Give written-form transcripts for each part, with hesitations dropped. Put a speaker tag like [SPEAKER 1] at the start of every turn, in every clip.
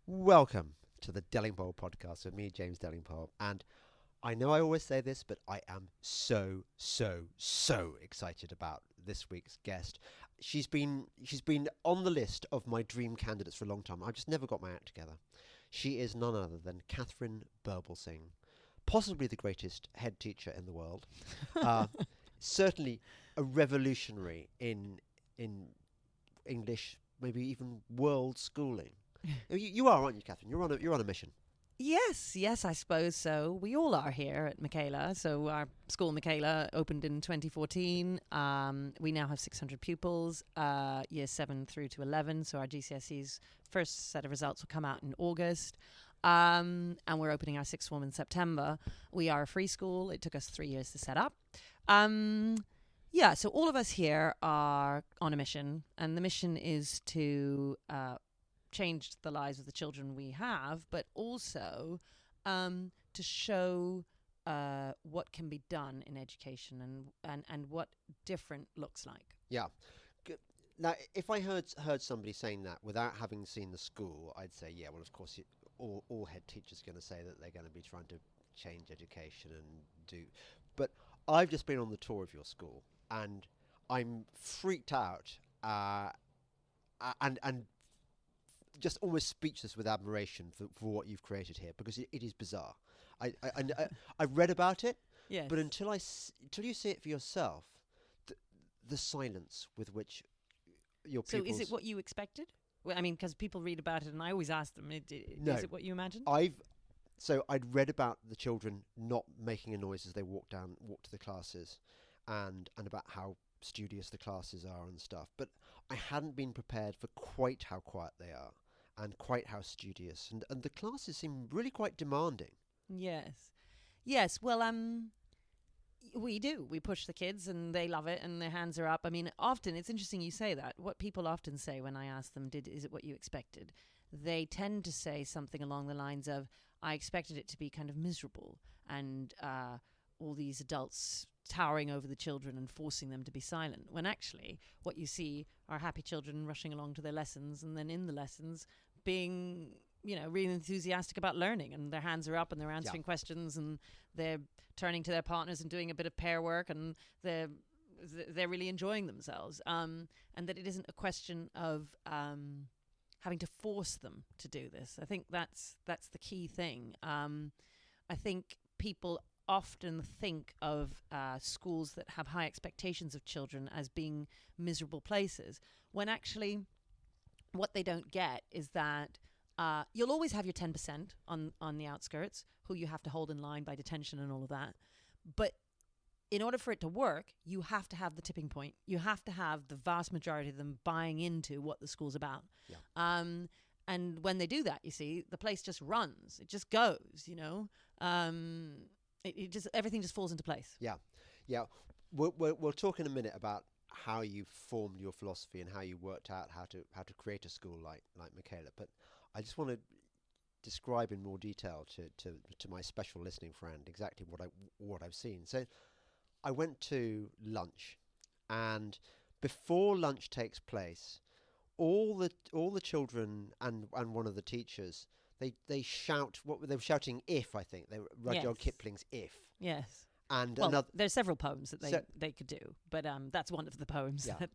[SPEAKER 1] Welcome to the Delingpole podcast with me, James Delingpole. And I know I always say this, but I am so excited about this week's guest. She's been on the list of my dream candidates for a long time. I've just never got my act together. She is none other than Katharine Birbalsingh, possibly the greatest head teacher in the world. Certainly a revolutionary in English, maybe even world schooling. You are, aren't you, Katharine? You're on a mission.
[SPEAKER 2] Yes, I suppose so. We all are here at Michaela. So our school, Michaela, opened in 2014. We now have 600 pupils, years 7 through to 11. So our GCSE's first set of results will come out in August. And we're opening our sixth form in September. We are a free school. It took us 3 years to set up. So all of us here are on a mission. And the mission is to change the lives of the children we have, but also to show what can be done in education and what different looks like.
[SPEAKER 1] Yeah. Now, if I heard somebody saying that without having seen the school, I'd say, yeah, well, of course, all head teachers are going to say that they're going to be trying to change education and do. But I've just been on the tour of your school, and I'm freaked out and just almost speechless with admiration for what you've created here, because it is bizarre. I've read about it,
[SPEAKER 2] Yes.
[SPEAKER 1] but until you see it for yourself, the silence with which your pupils...
[SPEAKER 2] So is it what you expected? Well, I mean, because people read about it, and I always ask them,
[SPEAKER 1] No.
[SPEAKER 2] is it what you imagined?
[SPEAKER 1] I'd read about the children not making a noise as they walk to the classes, and about how studious the classes are and stuff. But I hadn't been prepared for quite how quiet they are, and quite how studious, and the classes seem really quite demanding.
[SPEAKER 2] Yes. Well, we do. We push the kids, and they love it, and their hands are up. I mean, often it's interesting you say that. What people often say when I ask them, is it what you expected? They tend to say something along the lines of, I expected it to be kind of miserable, and all these adults towering over the children and forcing them to be silent, when actually what you see are happy children rushing along to their lessons, and then in the lessons being, really enthusiastic about learning, and their hands are up, and they're answering questions, and they're turning to their partners and doing a bit of pair work, and they're really enjoying themselves, and that it isn't a question of having to force them to do this. I think that's the key thing. I think people often think of schools that have high expectations of children as being miserable places, when actually what they don't get is that you'll always have your 10% on the outskirts who you have to hold in line by detention and all of that. But in order for it to work, you have to have the tipping point. You have to have the vast majority of them buying into what the school's about.
[SPEAKER 1] Yeah.
[SPEAKER 2] And when they do that, you see, the place just runs. It just goes, It just, everything just falls into place.
[SPEAKER 1] Yeah. We'll talk in a minute about how you formed your philosophy and how you worked out how to create a school like Michaela. But I just want to describe in more detail to my special listening friend exactly what I've seen. So I went to lunch, and before lunch takes place, all the children and one of the teachers, they shout. They were shouting "if," I think. They were Rudyard Kipling's "If."
[SPEAKER 2] Yes.
[SPEAKER 1] And
[SPEAKER 2] well, there's several poems that they could do, but that's one of the poems
[SPEAKER 1] Yeah.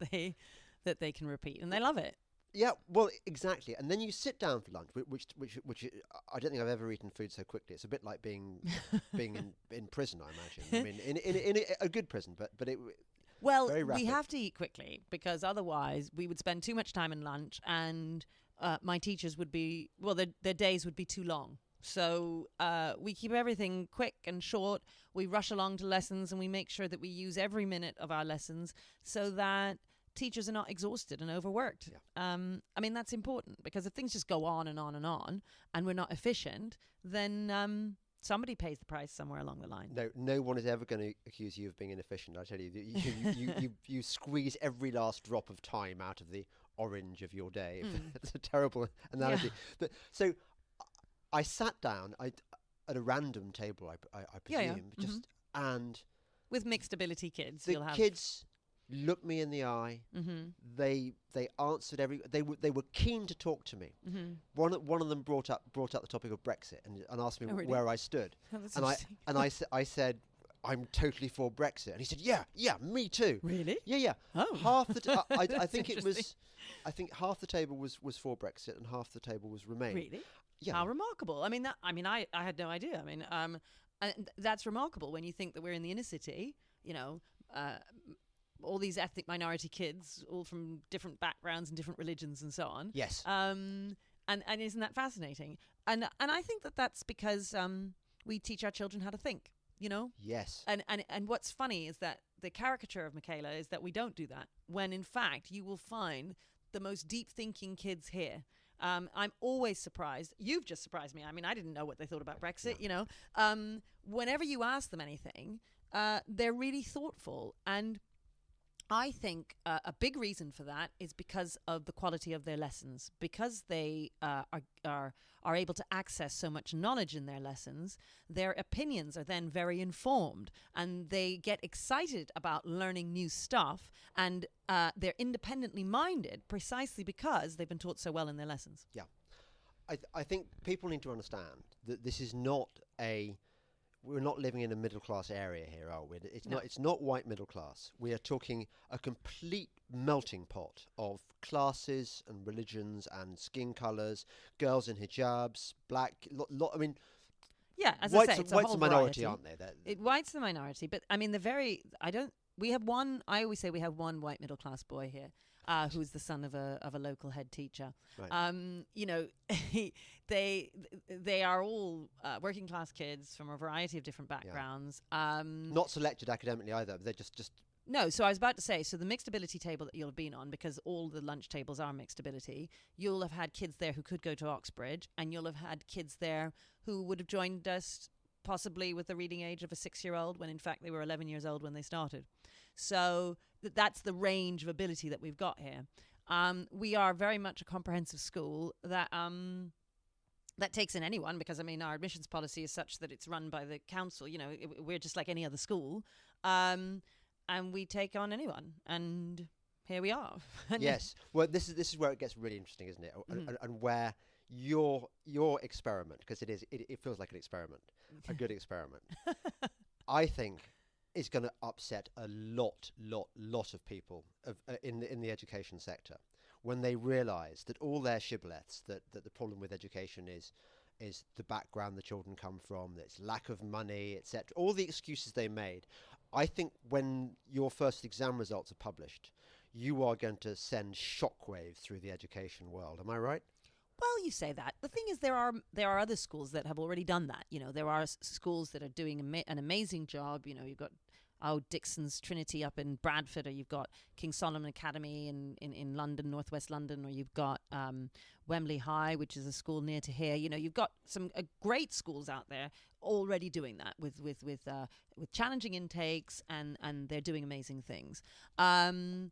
[SPEAKER 2] that they can repeat, and they love it.
[SPEAKER 1] Yeah, well, exactly. And then you sit down for lunch, which I don't think I've ever eaten food so quickly. It's a bit like being in prison, I imagine. I mean, in a good prison, but it.
[SPEAKER 2] Well,
[SPEAKER 1] very rapid.
[SPEAKER 2] We have to eat quickly, because otherwise we would spend too much time in lunch, and my teachers would be, their days would be too long. So we keep everything quick and short. We rush along to lessons, and we make sure that we use every minute of our lessons so that teachers are not exhausted and overworked.
[SPEAKER 1] Yeah.
[SPEAKER 2] I mean, that's important, because if things just go on and on and on, and we're not efficient, then somebody pays the price somewhere along the line.
[SPEAKER 1] No one is ever going to accuse you of being inefficient. I tell you, you squeeze every last drop of time out of the orange of your day. It's a terrible analogy.
[SPEAKER 2] Yeah.
[SPEAKER 1] But so I sat down at a random table, I presume, just and
[SPEAKER 2] with mixed ability kids,
[SPEAKER 1] the
[SPEAKER 2] you'll have
[SPEAKER 1] kids looked me in the eye.
[SPEAKER 2] Mm-hmm.
[SPEAKER 1] They answered they were keen to talk to me.
[SPEAKER 2] Mm-hmm.
[SPEAKER 1] One of them brought up the topic of Brexit and asked me
[SPEAKER 2] really?
[SPEAKER 1] where I stood.
[SPEAKER 2] Oh, that's
[SPEAKER 1] And
[SPEAKER 2] interesting.
[SPEAKER 1] I said I'm totally for Brexit, and he said yeah, me too.
[SPEAKER 2] Really?
[SPEAKER 1] Yeah.
[SPEAKER 2] Oh.
[SPEAKER 1] Half the I
[SPEAKER 2] That's
[SPEAKER 1] think it
[SPEAKER 2] interesting.
[SPEAKER 1] was I think half the table was for Brexit and half the table was Remain.
[SPEAKER 2] Really?
[SPEAKER 1] Yeah.
[SPEAKER 2] How remarkable. I had no idea. And that's remarkable when you think that we're in the inner city, all these ethnic minority kids, all from different backgrounds and different religions and so on.
[SPEAKER 1] Yes.
[SPEAKER 2] And isn't that fascinating? And I think that that's because we teach our children how to think,
[SPEAKER 1] Yes.
[SPEAKER 2] And what's funny is that the caricature of Michaela is that we don't do that, when in fact you will find the most deep thinking kids here. I'm always surprised. You've just surprised me. I didn't know what they thought about Brexit, Whenever you ask them anything, they're really thoughtful. And I think a big reason for that is because of the quality of their lessons. Because they are able to access so much knowledge in their lessons, their opinions are then very informed, and they get excited about learning new stuff, and they're independently minded precisely because they've been taught so well in their lessons.
[SPEAKER 1] Yeah. I think people need to understand that this is not we're not living in a middle class area here, are we? It's not white middle class. We are talking a complete melting pot of classes and religions and skin colours, girls in hijabs, black.
[SPEAKER 2] Yeah, as
[SPEAKER 1] whites
[SPEAKER 2] I say, it's a
[SPEAKER 1] whites
[SPEAKER 2] whole
[SPEAKER 1] a minority,
[SPEAKER 2] variety.
[SPEAKER 1] aren't they?
[SPEAKER 2] White's the minority, but I always say we have one white middle class boy here, who's the son of a local head teacher.
[SPEAKER 1] Right.
[SPEAKER 2] They are all working class kids from a variety of different backgrounds.
[SPEAKER 1] Not selected academically either. They're just
[SPEAKER 2] No, so I was about to say, so the mixed ability table that you'll have been on, because all the lunch tables are mixed ability, you'll have had kids there who could go to Oxbridge, and you'll have had kids there who would have joined us possibly with the reading age of a 6-year-old, when in fact they were 11 years old when they started. So that's the range of ability that we've got here. We are very much a comprehensive school that takes in anyone, because our admissions policy is such that it's run by the council. We're just like any other school. And we take on anyone, and here we are.
[SPEAKER 1] Yes. Well, this is where it gets really interesting, isn't it? And where your experiment, because it feels like an experiment, a good experiment, I think is going to upset a lot of people in the education sector when they realise that all their shibboleths, that the problem with education is the background the children come from, that it's lack of money, etc. All the excuses they made. I think when your first exam results are published, you are going to send shockwaves through the education world. Am I right?
[SPEAKER 2] Well, you say that. The thing is, there are other schools that have already done that. There are schools that are doing an amazing job. You've got Dixon's Trinity up in Bradford, or you've got King Solomon Academy in London, northwest London, or you've got Wembley High, which is a school near to here. You've got some great schools out there already doing that with challenging intakes, and they're doing amazing things. We're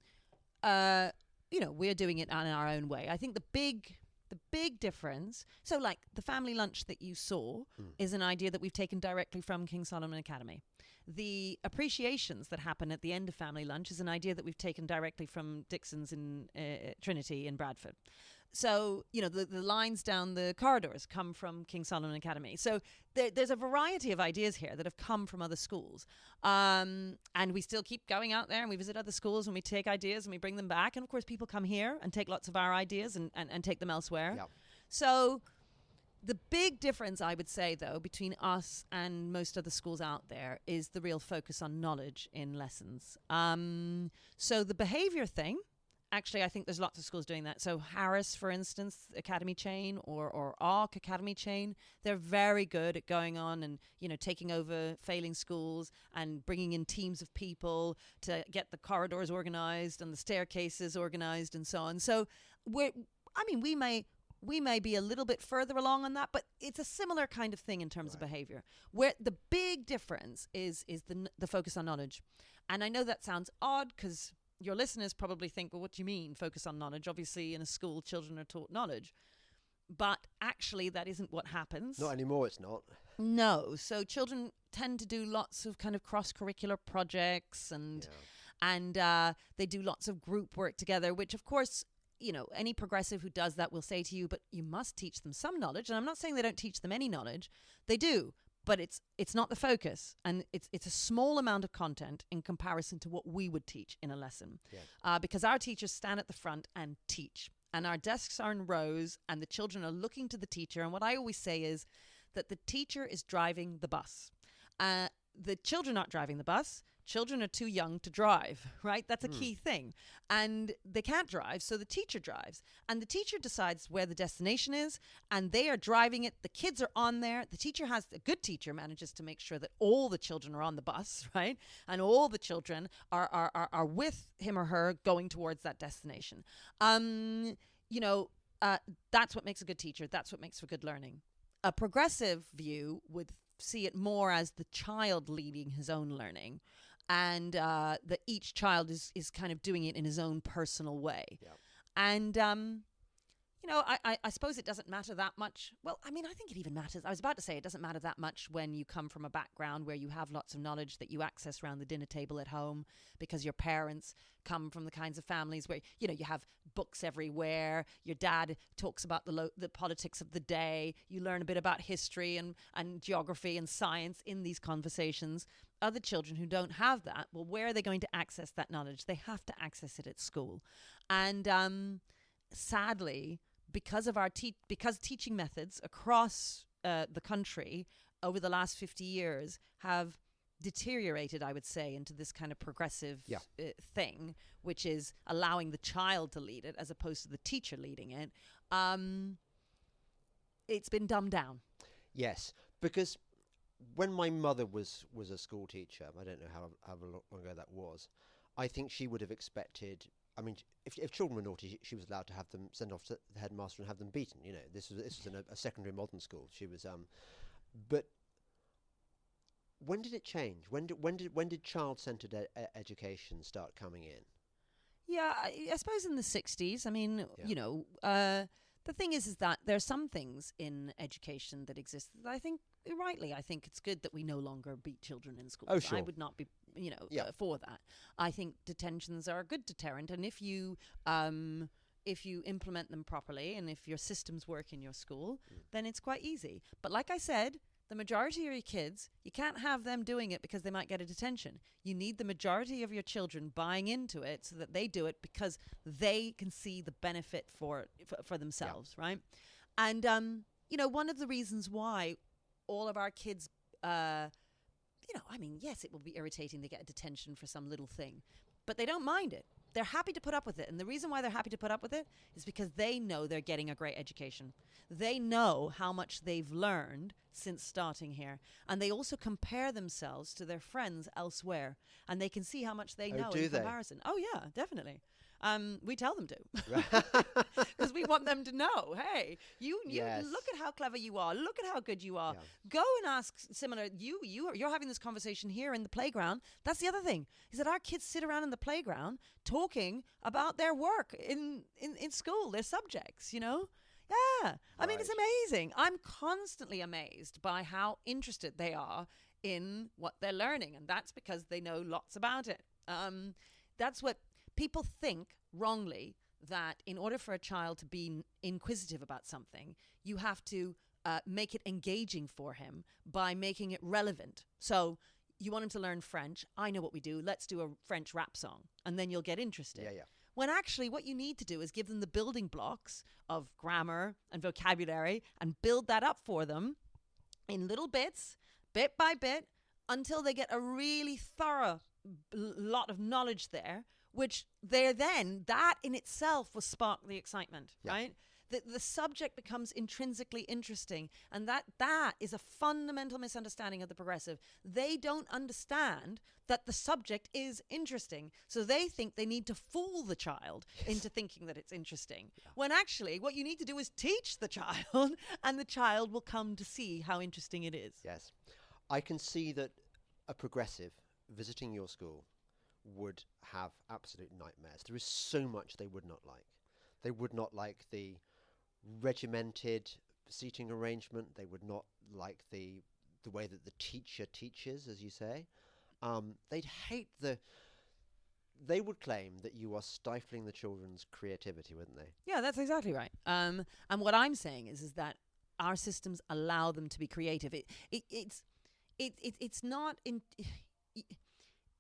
[SPEAKER 2] doing it in our own way. I think the big difference, so like the family lunch that you saw is an idea that we've taken directly from King Solomon Academy. The appreciations that happen at the end of family lunch is an idea that we've taken directly from Dixon's in Trinity in Bradford. So, the lines down the corridors come from King Solomon Academy. So there's a variety of ideas here that have come from other schools. And we still keep going out there, and we visit other schools, and we take ideas and we bring them back. And of course, people come here and take lots of our ideas and take them elsewhere.
[SPEAKER 1] Yeah.
[SPEAKER 2] So the big difference, I would say, though, between us and most other schools out there is the real focus on knowledge in lessons. So the behavior thing, actually, I think there's lots of schools doing that. So Harris, for instance, Academy chain, or ARC Academy chain, they're very good at going on and, taking over failing schools and bringing in teams of people to get the corridors organized and the staircases organized and so on. So we may be a little bit further along on that, but it's a similar kind of thing in terms of behavior, where the big difference is the focus on knowledge. And I know that sounds odd, because your listeners probably think, well, what do you mean focus on knowledge? Obviously, in a school, children are taught knowledge. But actually, that isn't what happens.
[SPEAKER 1] Not anymore, it's not.
[SPEAKER 2] No. So children tend to do lots of kind of cross-curricular projects, and and they do lots of group work together, which of course, any progressive who does that will say to you, but you must teach them some knowledge. And I'm not saying they don't teach them any knowledge. They do, but it's not the focus. And it's a small amount of content in comparison to what we would teach in a lesson.
[SPEAKER 1] Yeah.
[SPEAKER 2] Because our teachers stand at the front and teach. And our desks are in rows and the children are looking to the teacher. And what I always say is that the teacher is driving the bus. The children aren't driving the bus. Children are too young to drive, right? That's a key thing. And they can't drive, so the teacher drives. And the teacher decides where the destination is, and they are driving it. The kids are on there. A good teacher manages to make sure that all the children are on the bus, right? And all the children are with him or her going towards that destination. That's what makes a good teacher. That's what makes for good learning. A progressive view would see it more as the child leading his own learning, and that each child is kind of doing it in his own personal way.
[SPEAKER 1] Yeah.
[SPEAKER 2] And, I suppose it doesn't matter that much. Well, I mean, I think it even matters. I was about to say it doesn't matter that much when you come from a background where you have lots of knowledge that you access around the dinner table at home, because your parents come from the kinds of families where, you have books everywhere. Your dad talks about the politics of the day. You learn a bit about history and geography and science in these conversations. Other children who don't have that, well, where are they going to access that knowledge? They have to access it at school. And sadly, because of because teaching methods across the country over the last 50 years have deteriorated, I would say, into this kind of progressive thing, which is allowing the child to lead it as opposed to the teacher leading it, it's been dumbed down.
[SPEAKER 1] Yes, because when my mother was a school teacher, I don't know how long ago that was, I think she would have expected, I mean, if children were naughty, she was allowed to have them sent off to the headmaster and have them beaten. This was in a secondary modern school. She was, but when did it change? When did child-centered education start coming in?
[SPEAKER 2] Yeah, I suppose in the 60s. I mean, the thing is that there are some things in education that exist that I think, rightly, I think it's good that we no longer beat children in schools.
[SPEAKER 1] Oh, sure.
[SPEAKER 2] I would not be, for that. I think detentions are a good deterrent, and if you implement them properly and if your systems work in your school, then it's quite easy. But like I said, the majority of your kids, you can't have them doing it because they might get a detention. You need the majority of your children buying into it so that they do it because they can see the benefit for themselves, right? And, one of the reasons why all of our kids, yes, it will be irritating they get a detention for some little thing, but they don't mind it. They're happy to put up with it. And the reason why they're happy to put up with it is because they know they're getting a great education. They know how much they've learned since starting here. And they also compare themselves to their friends elsewhere. And they can see how much they know in comparison. Oh, yeah, definitely. We tell them to. Because we want them to know, hey, you
[SPEAKER 1] Yes.
[SPEAKER 2] look at how clever you are. Look at how good you are.
[SPEAKER 1] Yeah.
[SPEAKER 2] Go and ask similar. You're having this conversation here in the playground. That's the other thing, is that our kids sit around in the playground talking about their work in school, their subjects, Yeah. I mean, it's amazing. I'm constantly amazed by how interested they are in what they're learning. And that's because they know lots about it. That's what people think wrongly, that in order for a child to be inquisitive about something, you have to make it engaging for him by making it relevant. So you want him to learn French. I know what we do. Let's do a French rap song. And then you'll get interested.
[SPEAKER 1] Yeah.
[SPEAKER 2] When actually what you need to do is give them the building blocks of grammar and vocabulary and build that up for them in little bits, bit by bit, until they get a really thorough lot of knowledge there, which that in itself will spark the excitement, right? The subject becomes intrinsically interesting. And that is a fundamental misunderstanding of the progressive. They don't understand that the subject is interesting. So they think they need to fool the child into thinking that it's interesting. Yeah. When actually what you need to do is teach the child, and the child will come to see how interesting it is.
[SPEAKER 1] Yes. I can see that a progressive visiting your school would have absolute nightmares. There is so much they would not like. They would not like the regimented seating arrangement. They would not like the way that the teacher teaches, as you say. They'd hate the they would claim that you are stifling the children's creativity, wouldn't they?
[SPEAKER 2] Yeah, that's exactly right. And what I'm saying is that our systems allow them to be creative. It's not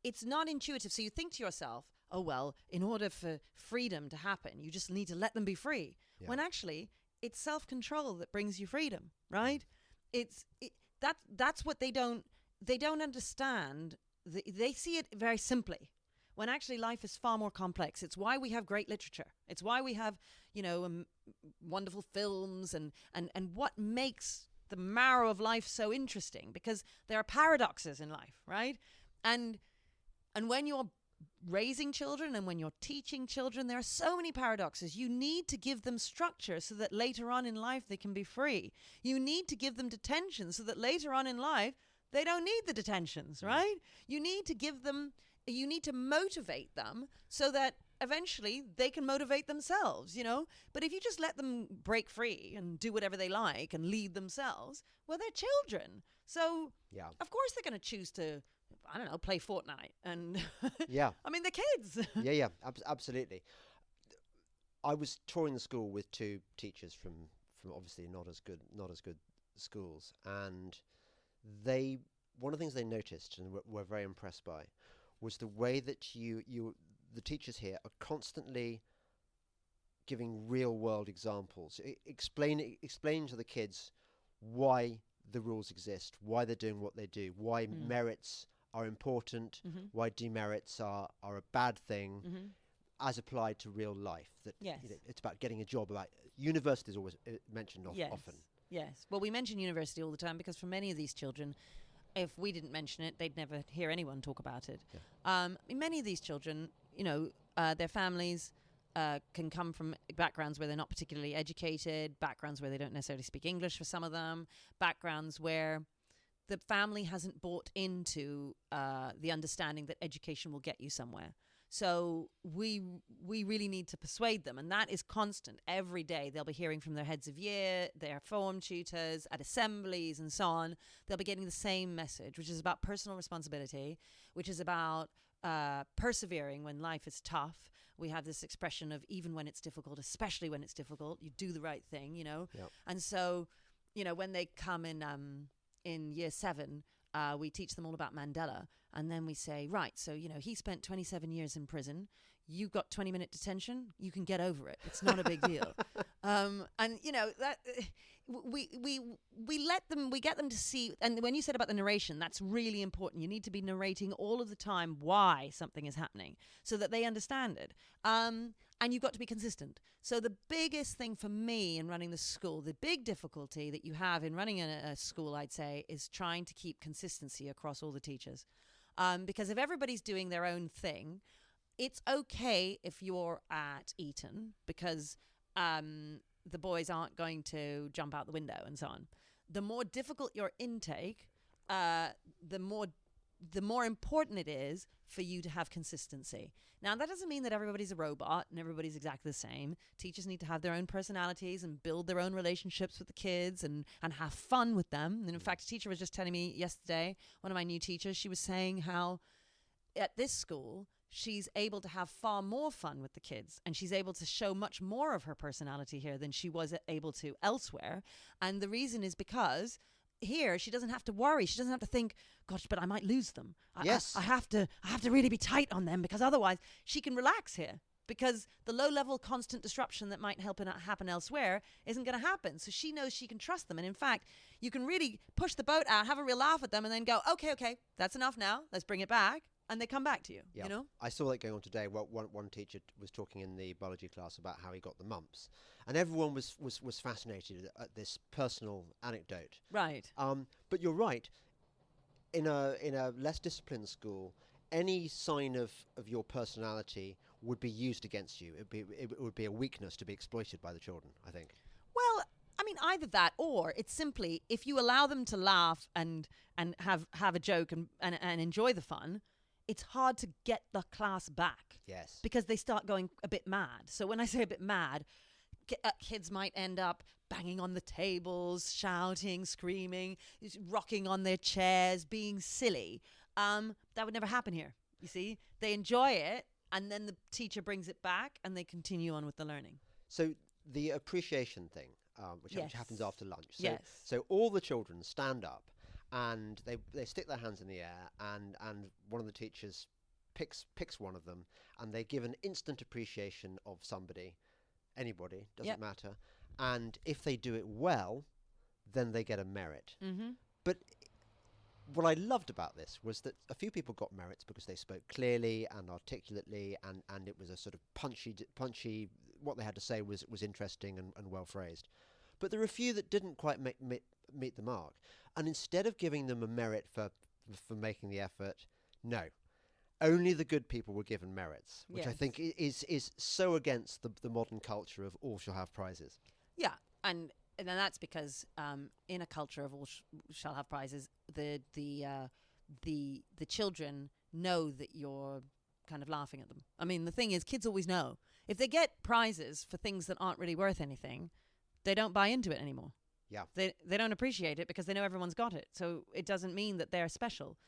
[SPEAKER 2] it's not intuitive. So you think to yourself, oh well, in order for freedom to happen, you just need to let them be free.
[SPEAKER 1] Yeah.
[SPEAKER 2] When actually, it's self-control that brings you freedom, right? That's what they don't understand. They see it very simply, when actually life is far more complex. It's why we have great literature. It's why we have, wonderful films and what makes the marrow of life so interesting, because there are paradoxes in life, right? And when you're raising children and when you're teaching children, there are so many paradoxes. You need to give them structure so that later on in life they can be free. You need to give them detention so that later on in life they don't need the detentions, right? You need to motivate them so that eventually they can motivate themselves, But if you just let them break free and do whatever they like and lead themselves, well, they're children. So, of course they're going to choose to, I don't know, play Fortnite. And,
[SPEAKER 1] yeah.
[SPEAKER 2] I mean, they're kids.
[SPEAKER 1] yeah, absolutely. I was touring the school with two teachers from obviously not as good schools, and one of the things they noticed and were very impressed by was the way that the teachers here are constantly giving real world examples, explaining to the kids why the rules exist, why they're doing what they do, why merits are important, why demerits are a bad thing, as applied to real life. That it's about getting a job. About university is always mentioned often.
[SPEAKER 2] Yes. Well, we mention university all the time because for many of these children, if we didn't mention it, they'd never hear anyone talk about it. Yeah. Many of these children, their families can come from backgrounds where they're not particularly educated, backgrounds where they don't necessarily speak English for some of them, backgrounds where the family hasn't bought into the understanding that education will get you somewhere. So we really need to persuade them, and that is constant. Every day they'll be hearing from their heads of year, their form tutors, at assemblies and so on. They'll be getting the same message, which is about personal responsibility, which is about persevering when life is tough. We have this expression of even when it's difficult, especially when it's difficult, you do the right thing, Yep. And so, when they come in year 7, we teach them all about Mandela. And then we say, right, so, he spent 27 years in prison. You got 20-minute detention. You can get over it. It's not a big deal. And, that we get them to see. And when you said about the narration, that's really important. You need to be narrating all of the time why something is happening so that they understand it. And you've got to be consistent. So the biggest thing for me in running the school, the big difficulty that you have in running a school, I'd say, is trying to keep consistency across all the teachers. Because if everybody's doing their own thing, it's okay if you're at Eton because the boys aren't going to jump out the window and so on. The more difficult your intake, the more important it is for you to have consistency. Now, that doesn't mean that everybody's a robot and everybody's exactly the same. Teachers need to have their own personalities and build their own relationships with the kids and have fun with them. And in fact, a teacher was just telling me yesterday, one of my new teachers, she was saying how at this school, she's able to have far more fun with the kids and she's able to show much more of her personality here than she was able to elsewhere. And the reason is because here she doesn't have to worry. She doesn't have to think, gosh, but I might lose them. I have to really be tight on them because otherwise she can relax here because the low level constant disruption that might happen elsewhere isn't going to happen. So she knows she can trust them. And in fact, you can really push the boat out, have a real laugh at them and then go, okay, that's enough now. Let's bring it back. And they come back to you,
[SPEAKER 1] I saw that going on today. Well, one teacher was talking in the biology class about how he got the mumps. And everyone was fascinated at this personal anecdote.
[SPEAKER 2] Right.
[SPEAKER 1] But you're right. In a less disciplined school, any sign of your personality would be used against you. It would be a weakness to be exploited by the children, I think.
[SPEAKER 2] Well, I mean, either that or it's simply if you allow them to laugh and have a joke and enjoy the fun, it's hard to get the class back.
[SPEAKER 1] Yes.
[SPEAKER 2] Because they start going a bit mad. So when I say a bit mad, kids might end up banging on the tables, shouting, screaming, rocking on their chairs, being silly. That would never happen here, you see. They enjoy it and then the teacher brings it back and they continue on with the learning.
[SPEAKER 1] So the appreciation thing, which
[SPEAKER 2] Yes.
[SPEAKER 1] happens after lunch. So,
[SPEAKER 2] Yes.
[SPEAKER 1] so all the children stand up and they stick their hands in the air, and one of the teachers picks one of them, and they give an instant appreciation of somebody, anybody, doesn't
[SPEAKER 2] Yep.
[SPEAKER 1] matter. And if they do it well, then they get a merit.
[SPEAKER 2] Mm-hmm.
[SPEAKER 1] But what I loved about this was that a few people got merits because they spoke clearly and articulately, and it was a sort of punchy. What they had to say was interesting and well phrased. But there were a few that didn't quite meet the mark. And instead of giving them a merit for making the effort, no, only the good people were given merits, which I
[SPEAKER 2] Yes.
[SPEAKER 1] think is so against the modern culture of all shall have prizes.
[SPEAKER 2] Yeah, and then that's because in a culture of all shall have prizes, the children know that you're kind of laughing at them. I mean, the thing is, kids always know if they get prizes for things that aren't really worth anything, they don't buy into it anymore.
[SPEAKER 1] Yeah,
[SPEAKER 2] they don't appreciate it because they know everyone's got it. So it doesn't mean that they're special.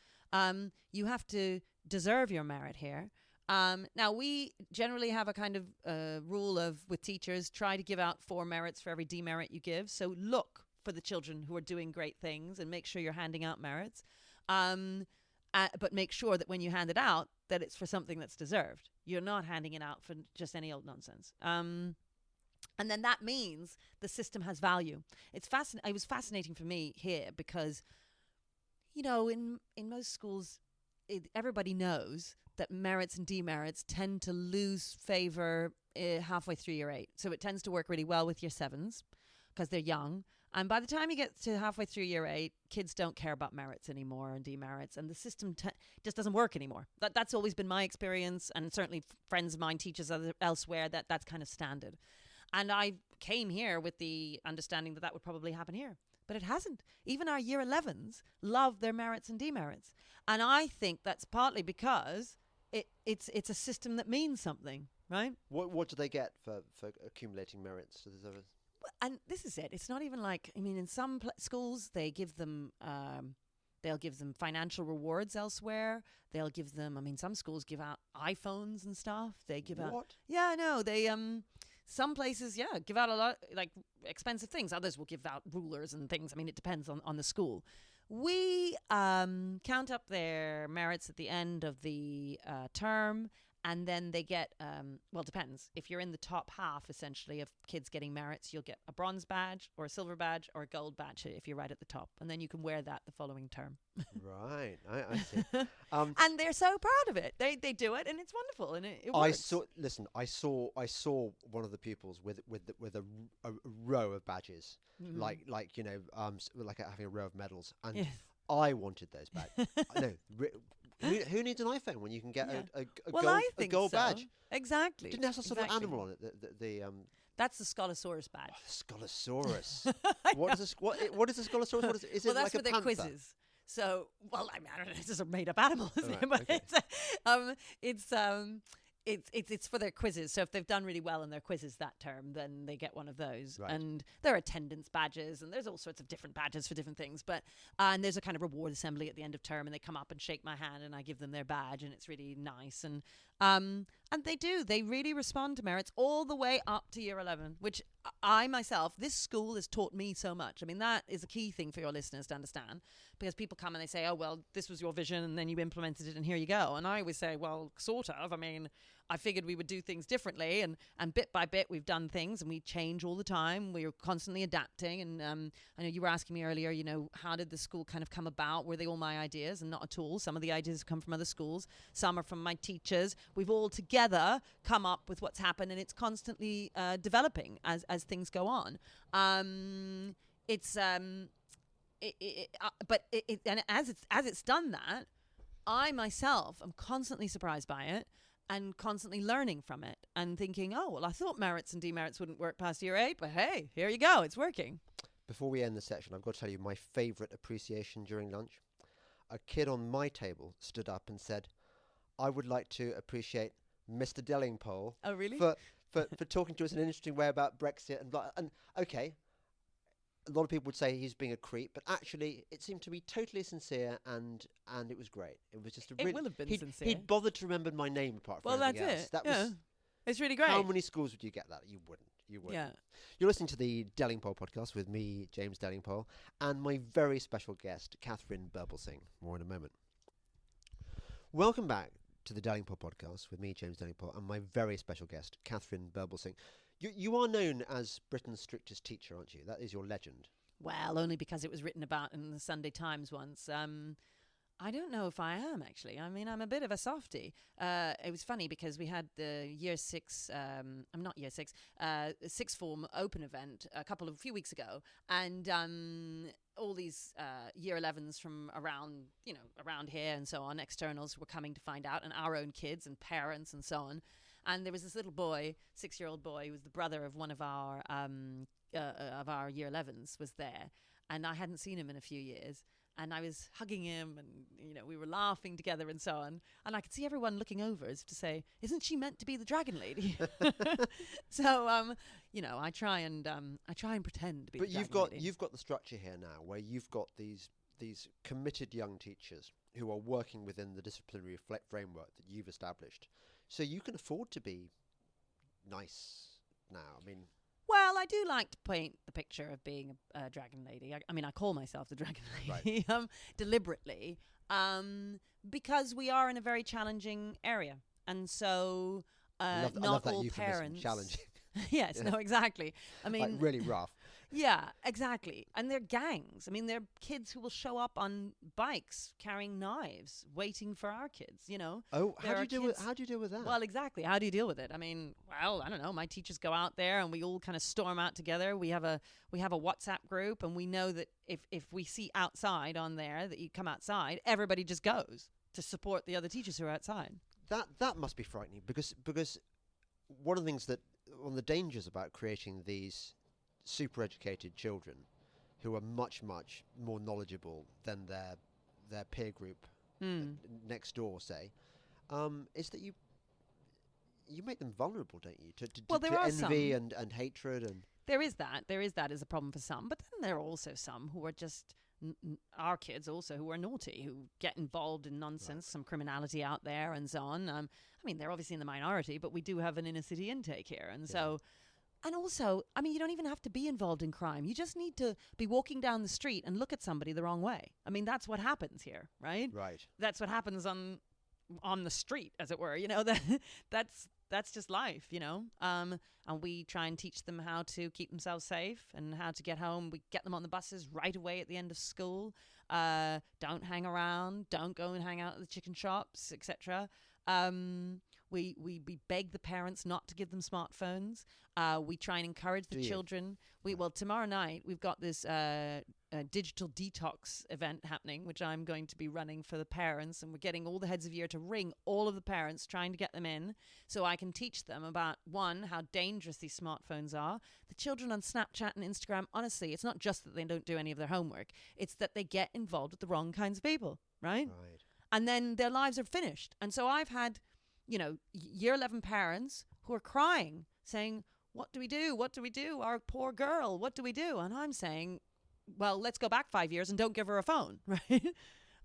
[SPEAKER 2] You have to deserve your merit here. Now, we generally have a kind of rule of, with teachers, try to give out 4 merits for every demerit you give. So look for the children who are doing great things and make sure you're handing out merits. But make sure that when you hand it out, that it's for something that's deserved. You're not handing it out for just any old nonsense. And then that means the system has value. It was fascinating for me here because, you know, in most schools, everybody knows that merits and demerits tend to lose favor halfway through year 8. So it tends to work really well with year 7s because they're young. And by the time you get to halfway through year 8, kids don't care about merits anymore and demerits, and the system just doesn't work anymore. That's always been my experience, and certainly friends of mine, teachers elsewhere, that's kind of standard. And I came here with the understanding that would probably happen here. But it hasn't. Even our year 11s love their merits and demerits. And I think that's partly because it's a system that means something, right?
[SPEAKER 1] What do they get for accumulating merits?
[SPEAKER 2] And this is it. It's not even like, I mean, in some schools, they give them, they'll give them financial rewards elsewhere. They'll give them, I mean, some schools give out iPhones and stuff. They give out.
[SPEAKER 1] What?
[SPEAKER 2] Yeah, no, they, some places, give out a lot, like expensive things. Others will give out rulers and things. I mean, it depends on the school. We count up their merits at the end of the term, and then they get, well, depends. If you're in the top half, essentially, of kids getting merits, you'll get a bronze badge or a silver badge or a gold badge if you're right at the top. And then you can wear that the following term.
[SPEAKER 1] Right, I see.
[SPEAKER 2] And they're so proud of it. They do it, and it's wonderful, and it works.
[SPEAKER 1] I saw one of the pupils with a row of badges, like you know, like having a row of medals, and
[SPEAKER 2] Yes.
[SPEAKER 1] I wanted those badges. No, who needs an iPhone when you can get a gold badge?
[SPEAKER 2] Exactly.
[SPEAKER 1] Didn't have some sort of animal on it.
[SPEAKER 2] That's the Scolosaurus badge.
[SPEAKER 1] Scolosaurus. What is a Scolosaurus? What is
[SPEAKER 2] Well,
[SPEAKER 1] it
[SPEAKER 2] that's
[SPEAKER 1] like
[SPEAKER 2] for
[SPEAKER 1] a
[SPEAKER 2] their
[SPEAKER 1] panther?
[SPEAKER 2] quizzes. So, well, I mean, I don't know. This is a made-up animal, isn't it?
[SPEAKER 1] Right,
[SPEAKER 2] But
[SPEAKER 1] okay.
[SPEAKER 2] it's for their quizzes. So if they've done really well in their quizzes that term, then they get one of those.
[SPEAKER 1] Right.
[SPEAKER 2] And there are attendance badges, and there's all sorts of different badges for different things. But and there's a kind of reward assembly at the end of term, and they come up and shake my hand, and I give them their badge, and it's really nice. And they really respond to merits all the way up to year 11, which I myself, this school has taught me so much. I mean, that is a key thing for your listeners to understand, because people come and they say, oh, well, this was your vision and then you implemented it and here you go. And I always say, well, sort of. I mean, I figured we would do things differently, and bit by bit we've done things, and we change all the time. We're constantly adapting. And I know you were asking me earlier, you know, how did the school kind of come about? Were they all my ideas? And not at all. Some of the ideas have come from other schools. Some are from my teachers. We've all together come up with what's happened, and it's constantly developing as things go on. And as it's done that, I myself am constantly surprised by it and constantly learning from it and thinking, oh, well, I thought merits and demerits wouldn't work past year 8, but hey, here you go, it's working.
[SPEAKER 1] Before we end the section, I've got to tell you my favourite appreciation during lunch. A kid on my table stood up and said, I would like to appreciate Mr. Delingpole
[SPEAKER 2] Oh, really?
[SPEAKER 1] for talking to us in an interesting way about Brexit and blah. And okay, a lot of people would say he's being a creep, but actually it seemed to be totally sincere, and it was great. It was just a
[SPEAKER 2] It will have been sincere.
[SPEAKER 1] He'd bothered to remember my name apart from
[SPEAKER 2] Well,
[SPEAKER 1] anything
[SPEAKER 2] that's
[SPEAKER 1] else.
[SPEAKER 2] it.
[SPEAKER 1] That
[SPEAKER 2] Yeah.
[SPEAKER 1] was
[SPEAKER 2] It's really great.
[SPEAKER 1] how many schools would you get that? You wouldn't. You wouldn't.
[SPEAKER 2] Yeah.
[SPEAKER 1] You're listening to the Delingpole podcast with me, James Delingpole, and my very special guest, Katharine Birbalsingh. More in a moment. Welcome back to the Delingpod podcast with me, James Delingpole, and my very special guest, Katharine Birbalsingh. You are known as Britain's strictest teacher, aren't you? That is your legend.
[SPEAKER 2] Well, only because it was written about in the Sunday Times once. I don't know if I am, actually. I mean, I'm a bit of a softie. It was funny because we had the sixth form open event a few weeks ago, and all these year 11s from around here and so on, externals were coming to find out, and our own kids and parents and so on. And there was this little boy, 6-year-old boy, who was the brother of one of our year 11s, was there, and I hadn't seen him in a few years. And I was hugging him, and we were laughing together and so on. And I could see everyone looking over as if to say, "Isn't she meant to be the dragon lady?" So I try and pretend to be.
[SPEAKER 1] But
[SPEAKER 2] the dragon lady.
[SPEAKER 1] you've got the structure here now, where you've got these committed young teachers who are working within the disciplinary framework that you've established. So you can afford to be nice now. I mean.
[SPEAKER 2] Well, I do like to paint the picture of being a dragon lady. I mean, I call myself the dragon lady deliberately because we are in a very challenging area. And so
[SPEAKER 1] I
[SPEAKER 2] not
[SPEAKER 1] love that
[SPEAKER 2] all
[SPEAKER 1] euphemism,
[SPEAKER 2] parents...
[SPEAKER 1] challenging.
[SPEAKER 2] Yes,
[SPEAKER 1] Yeah.
[SPEAKER 2] no, exactly. I mean...
[SPEAKER 1] Like really rough.
[SPEAKER 2] Yeah, exactly. And they're gangs. I mean, they're kids who will show up on bikes carrying knives, waiting for our kids,
[SPEAKER 1] Oh,
[SPEAKER 2] There
[SPEAKER 1] how do
[SPEAKER 2] are
[SPEAKER 1] you deal with that?
[SPEAKER 2] Well, exactly. How do you deal with it? I mean, well, I don't know. My teachers go out there and we all kind of storm out together. We have a WhatsApp group, and we know that if we see outside on there that you come outside, everybody just goes to support the other teachers who are outside.
[SPEAKER 1] That must be frightening because one of the dangers about creating these super educated children who are much more knowledgeable than their peer group next door, say, is that you make them vulnerable, don't you, to envy and hatred. And
[SPEAKER 2] there is that as a problem for some, but then there are also some who are just our kids also who are naughty, who get involved in nonsense, some criminality out there and so on. I mean, they're obviously in the minority, but we do have an inner city intake here, and so. And also, I mean, you don't even have to be involved in crime. You just need to be walking down the street and look at somebody the wrong way. I mean, that's what happens here, right?
[SPEAKER 1] Right.
[SPEAKER 2] That's what happens on the street, as it were. That's just life, And we try and teach them how to keep themselves safe and how to get home. We get them on the buses right away at the end of school. Don't hang around. Don't go and hang out at the chicken shops, etc. We beg the parents not to give them smartphones. We try and encourage the children. Well, tomorrow night we've got this digital detox event happening, which I'm going to be running for the parents, and we're getting all the heads of year to ring all of the parents, trying to get them in, so I can teach them about, one, how dangerous these smartphones are. The children on Snapchat and Instagram, honestly, it's not just that they don't do any of their homework, it's that they get involved with the wrong kinds of people, right? And then their lives are finished. And so I've had year 11 parents who are crying, saying, what do we do? What do we do? Our poor girl, what do we do? And I'm saying, well, let's go back 5 years and don't give her a phone, right?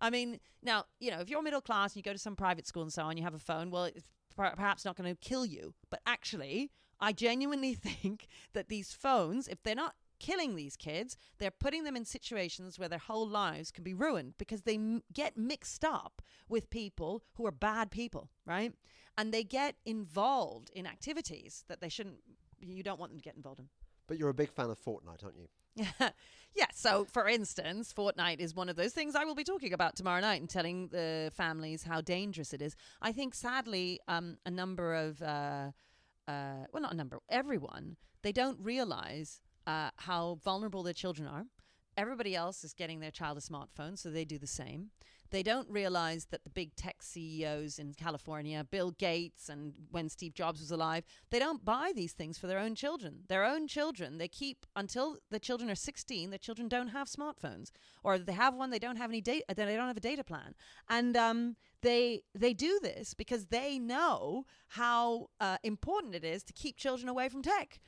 [SPEAKER 2] I mean, now, if you're middle class and you go to some private school and so on, you have a phone, well, it's perhaps not going to kill you. But actually, I genuinely think that these phones, if they're not killing these kids, they're putting them in situations where their whole lives can be ruined because they get mixed up with people who are bad people, right? And they get involved in activities that you don't want them to get involved in.
[SPEAKER 1] But you're a big fan of Fortnite, aren't you?
[SPEAKER 2] Yeah, so for instance, Fortnite is one of those things I will be talking about tomorrow night and telling the families how dangerous it is. I think, sadly, a number of, not a number, everyone, they don't realize how vulnerable their children are. Everybody else is getting their child a smartphone, so they do the same. They don't realize that the big tech CEOs in California, Bill Gates, and when Steve Jobs was alive, they don't buy these things for their own children. Their own children, they keep until the children are 16. The children don't have smartphones, or if they have one, they don't have any data. They don't have a data plan, and they do this because they know how important it is to keep children away from tech,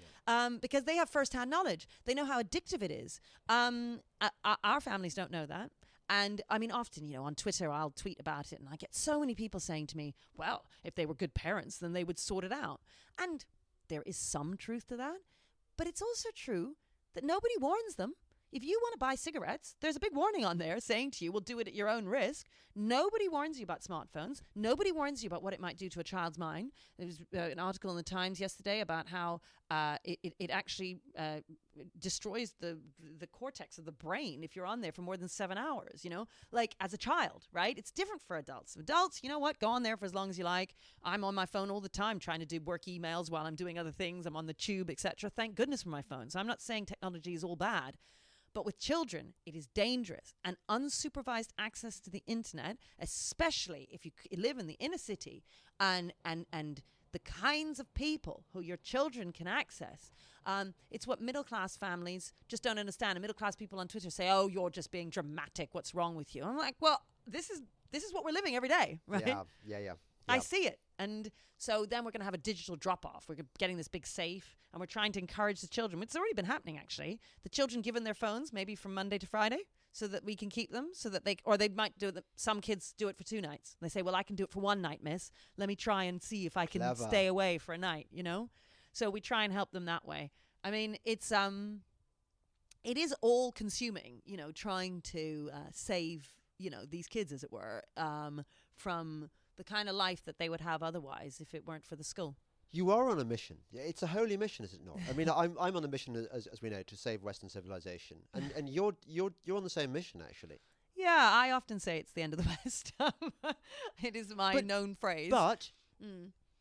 [SPEAKER 2] because they have firsthand knowledge. They know how addictive it is. Our families don't know that. And I mean, often, on Twitter, I'll tweet about it and I get so many people saying to me, well, if they were good parents, then they would sort it out. And there is some truth to that. But it's also true that nobody warns them. If you want to buy cigarettes, there's a big warning on there saying to you, well, do it at your own risk. Nobody warns you about smartphones. Nobody warns you about what it might do to a child's mind. There was an article in the Times yesterday about how it actually destroys the cortex of the brain if you're on there for more than 7 hours, like as a child, right? It's different for adults. Adults, you know what? Go on there for as long as you like. I'm on my phone all the time trying to do work emails while I'm doing other things. I'm on the tube, etc. Thank goodness for my phone. So I'm not saying technology is all bad. But with children, it is dangerous, and unsupervised access to the internet, especially if you live in the inner city, and the kinds of people who your children can access. It's what middle-class families just don't understand. And middle-class people on Twitter say, oh, you're just being dramatic. What's wrong with you? I'm like, well, this is what we're living every day, right?
[SPEAKER 1] Yeah.
[SPEAKER 2] I see it. And so then we're going to have a digital drop-off. We're getting this big safe, and we're trying to encourage the children. It's already been happening, actually. The children given their phones maybe from Monday to Friday so that we can keep them, so that they might do it. Some kids do it for 2 nights. They say, well, I can do it for 1 night, miss. Let me try and see if I can stay away for a night, So we try and help them that way. I mean, it is all consuming, trying to save, these kids, as it were, from the kind of life that they would have otherwise if it weren't for the school.
[SPEAKER 1] You are on a mission. It's a holy mission, is it not? I mean, I'm on a mission, as we know, to save Western civilization, and you're on the same mission, actually.
[SPEAKER 2] Yeah, I often say it's the end of the West. It is my known phrase.
[SPEAKER 1] But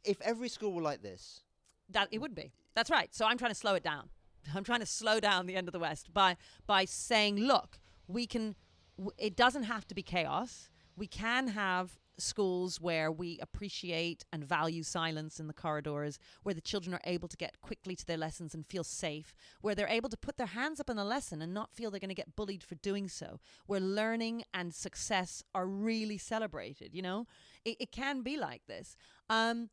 [SPEAKER 1] if every school were like this,
[SPEAKER 2] that it would be. That's right. So I'm trying to slow it down. I'm trying to slow down the end of the West by saying, look, we can. It doesn't have to be chaos. We can have schools where we appreciate and value silence in the corridors, where the children are able to get quickly to their lessons and feel safe, where they're able to put their hands up in a lesson and not feel they're going to get bullied for doing so, where learning and success are really celebrated, It can be like this. And,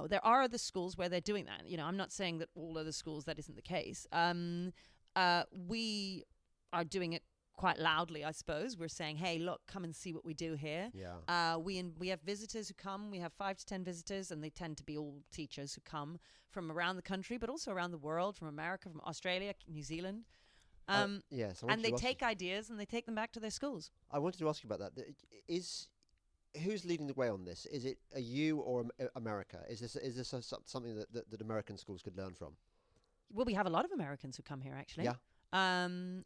[SPEAKER 2] there are other schools where they're doing that. I'm not saying that all other schools that isn't the case. We are doing it quite loudly, I suppose. We're saying, hey, look, come and see what we do here.
[SPEAKER 1] Yeah.
[SPEAKER 2] We have visitors who come. We have 5 to 10 visitors, and they tend to be all teachers who come from around the country, but also around the world, from America, from Australia, New Zealand.
[SPEAKER 1] Yes.
[SPEAKER 2] And they take ideas and they take them back to their schools.
[SPEAKER 1] I wanted to ask you about that. Who's leading the way on this? Is it you or America? Is this something that American schools could learn from?
[SPEAKER 2] Well, we have a lot of Americans who come here, actually.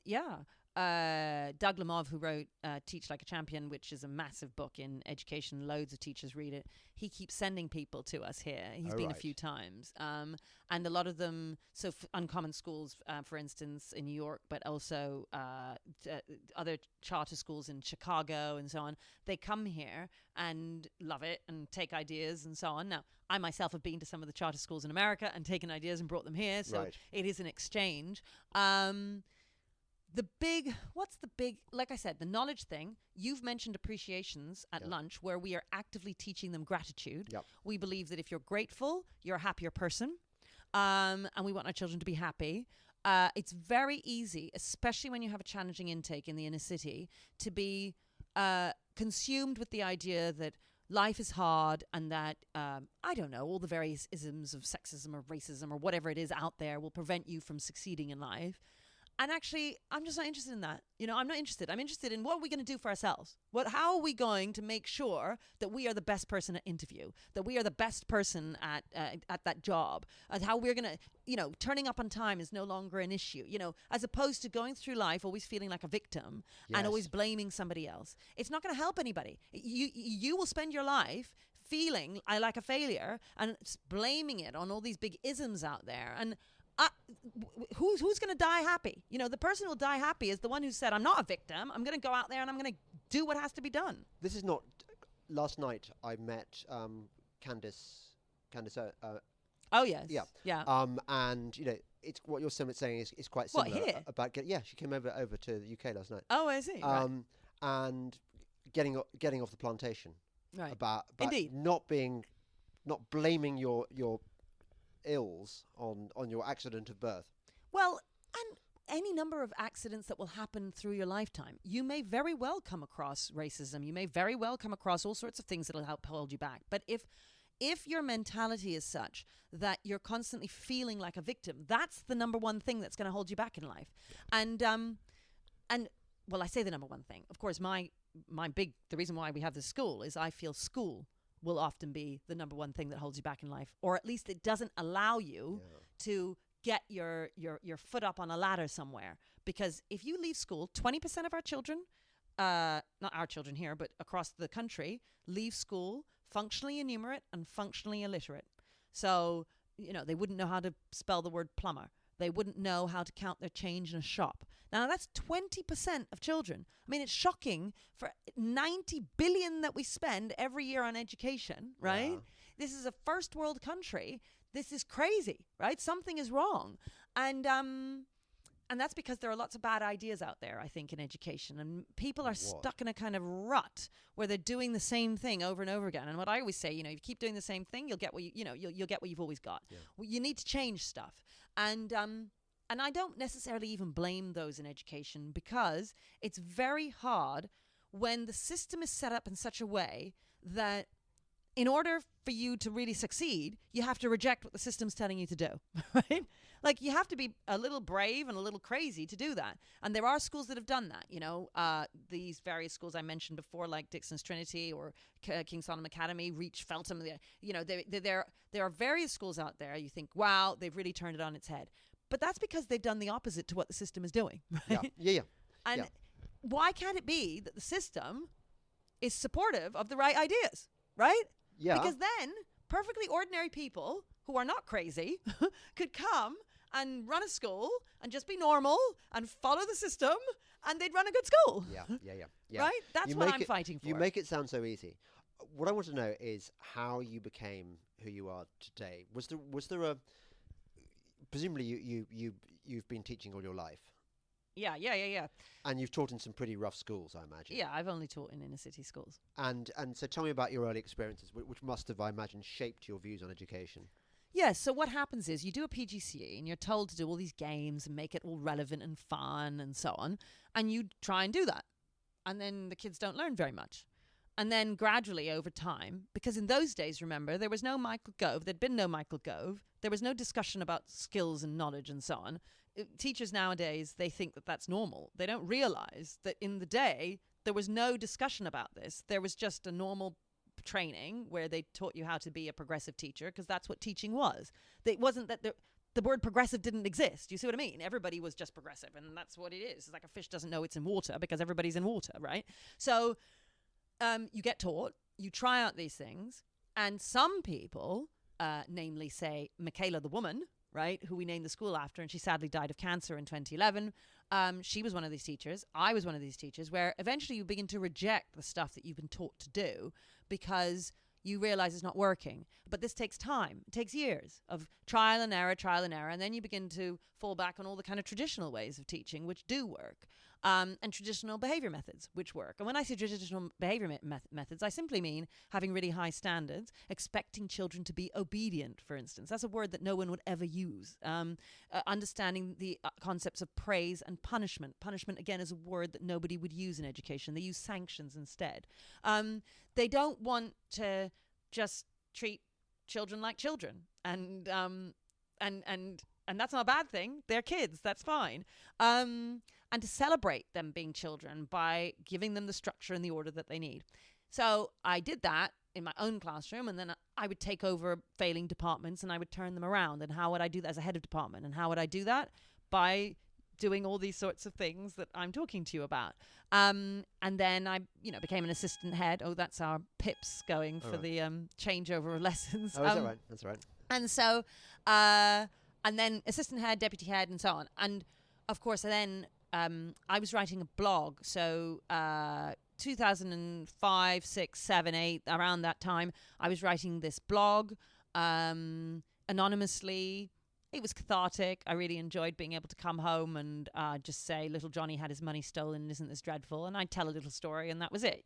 [SPEAKER 1] Yeah.
[SPEAKER 2] Doug Lemov, who wrote Teach Like a Champion, which is a massive book in education. Loads of teachers read it. He keeps sending people to us here. He's been a few times. And a lot of them, Uncommon Schools, for instance, in New York, but also other charter schools in Chicago and so on, they come here and love it and take ideas and so on. Now, I myself have been to some of the charter schools in America and taken ideas and brought them here. So it is an exchange. Like I said, the knowledge thing, you've mentioned appreciations at lunch where we are actively teaching them gratitude.
[SPEAKER 1] Yep.
[SPEAKER 2] We believe that if you're grateful, you're a happier person. And we want our children to be happy. It's very easy, especially when you have a challenging intake in the inner city, to be consumed with the idea that life is hard and that, all the various isms of sexism or racism or whatever it is out there will prevent you from succeeding in life. And actually, I'm just not interested in that. I'm not interested. I'm interested in what are we going to do for ourselves? How are we going to make sure that we are the best person at interview, that we are the best person at that job, and how we're going to, turning up on time is no longer an issue, as opposed to going through life always feeling like a victim and always blaming somebody else. It's not going to help anybody. You will spend your life feeling like a failure and blaming it on all these big isms out there. And who's going to die happy? The person who will die happy is the one who said, I'm not a victim. I'm going to go out there and I'm going to do what has to be done.
[SPEAKER 1] This is not. Last night I met Candice.
[SPEAKER 2] Oh yes.
[SPEAKER 1] Yeah.
[SPEAKER 2] Yeah.
[SPEAKER 1] And it's what you're saying is quite
[SPEAKER 2] What,
[SPEAKER 1] similar
[SPEAKER 2] here?
[SPEAKER 1] about she came over to the UK last night.
[SPEAKER 2] Oh, I see. Right.
[SPEAKER 1] And getting off the plantation.
[SPEAKER 2] Right.
[SPEAKER 1] About
[SPEAKER 2] Indeed.
[SPEAKER 1] not blaming your ills on your accident of birth.
[SPEAKER 2] Well, and any number of accidents that will happen through your lifetime. You may very well come across racism. You may very well come across all sorts of things that'll help hold you back. But if your mentality is such that you're constantly feeling like a victim, that's the number one thing that's going to hold you back in life. And well, I say the number one thing. Of course, the reason why we have this school is I feel school will often be the number one thing that holds you back in life, or at least it doesn't allow you to get your foot up on a ladder somewhere. Because if you leave school, 20% of our children, not our children here, but across the country, leave school functionally innumerate and functionally illiterate. So, they wouldn't know how to spell the word plumber. They wouldn't know how to count their change in a shop. Now, that's 20% of children. I mean, it's shocking for 90 billion that we spend every year on education, right? Yeah. This is a first world country. This is crazy, right? Something is wrong. And that's because there are lots of bad ideas out there, I think, in education. And people are stuck in a kind of rut where they're doing the same thing over and over again. And what I always say, if you keep doing the same thing, you'll get what you'll get what you've always got. Yeah. Well, you need to change stuff. And I don't necessarily even blame those in education, because it's very hard when the system is set up in such a way that in order for you to really succeed, you have to reject what the system's telling you to do, right? Like, you have to be a little brave and a little crazy to do that. And there are schools that have done that, these various schools I mentioned before, like Dixon's Trinity or King Solomon Academy, Reach, Feltham. There are various schools out there. You think, wow, they've really turned it on its head. But that's because they've done the opposite to what the system is doing, right?
[SPEAKER 1] Yeah.
[SPEAKER 2] And why can't it be that the system is supportive of the right ideas, right?
[SPEAKER 1] Yeah.
[SPEAKER 2] Because then perfectly ordinary people who are not crazy could come and run a school and just be normal and follow the system, and they'd run a good school. Yeah. Right? That's what I'm fighting for.
[SPEAKER 1] You make it sound so easy. What I want to know is how you became who you are today. Was there a... Presumably you've been teaching all your life.
[SPEAKER 2] Yeah.
[SPEAKER 1] And you've taught in some pretty rough schools, I imagine.
[SPEAKER 2] Yeah, I've only taught in inner city schools.
[SPEAKER 1] And so tell me about your early experiences, which must have, I imagine, shaped your views on education.
[SPEAKER 2] Yes, so what happens is you do a PGCE and you're told to do all these games and make it all relevant and fun and so on, and you try and do that. And then the kids don't learn very much. And then gradually over time, because in those days, remember, there was no Michael Gove, there'd been no Michael Gove, there was no discussion about skills and knowledge and so on. Teachers nowadays, they think that that's normal. They don't realize that in the day, there was no discussion about this. There was just a normal training where they taught you how to be a progressive teacher, because that's what teaching was. It wasn't that the word progressive didn't exist. You see what I mean? Everybody was just progressive, and that's what it is. It's like a fish doesn't know it's in water because everybody's in water, right? So you get taught, you try out these things, and some people, namely, say, Michaela the woman, right, who we named the school after, and she sadly died of cancer in 2011. She was one of these teachers. I was one of these teachers, where eventually you begin to reject the stuff that you've been taught to do because you realize it's not working. But this takes time. It takes years of trial and error, and then you begin to fall back on all the kind of traditional ways of teaching, which do work, and traditional behavior methods, which work. And when I say traditional behavior methods, I simply mean having really high standards, expecting children to be obedient, for instance. That's a word that no one would ever use. Understanding the concepts of praise and punishment. Punishment, again, is a word that nobody would use in education. They use sanctions instead. They don't want to just treat children like children, and that's not a bad thing. They're kids. That's fine. And to celebrate them being children by giving them the structure and the order that they need. So I did that in my own classroom, and then I would take over failing departments and I would turn them around. And how would I do that as a head of department? And how would I do that? By doing all these sorts of things that I'm talking to you about. And then I, became an assistant head. Oh, that's our pips going for the changeover of lessons.
[SPEAKER 1] Oh, is that right? That's right.
[SPEAKER 2] And so, and then assistant head, deputy head, and so on. And of course, then I was writing a blog. So 2005, 6, 7, 8, around that time, I was writing this blog anonymously. It was cathartic. I really enjoyed being able to come home and just say, little Johnny had his money stolen, isn't this dreadful? And I'd tell a little story, and that was it,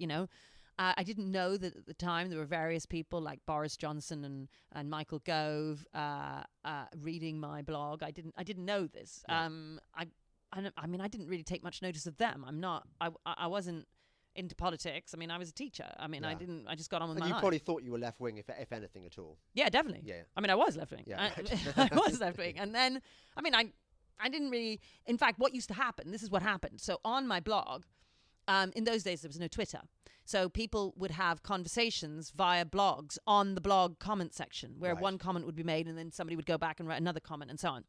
[SPEAKER 2] I didn't know that at the time there were various people like Boris Johnson and Michael Gove reading my blog. I didn't know this.
[SPEAKER 1] Yeah.
[SPEAKER 2] I mean, I didn't really take much notice of them. I wasn't into politics. I mean, I was a teacher. I mean,
[SPEAKER 1] Yeah.
[SPEAKER 2] I just got on with
[SPEAKER 1] And
[SPEAKER 2] my
[SPEAKER 1] you
[SPEAKER 2] life.
[SPEAKER 1] probably thought you were left wing, if anything at all.
[SPEAKER 2] Yeah, definitely.
[SPEAKER 1] Yeah.
[SPEAKER 2] I mean, I was left wing.
[SPEAKER 1] Yeah,
[SPEAKER 2] I was left wing. And then, I mean, I didn't really, in fact, what used to happen, this is what happened. So on my blog, in those days, there was no Twitter. So people would have conversations via blogs on the blog comment section where
[SPEAKER 1] Right.
[SPEAKER 2] one comment would be made and then somebody would go back and write another comment and so on.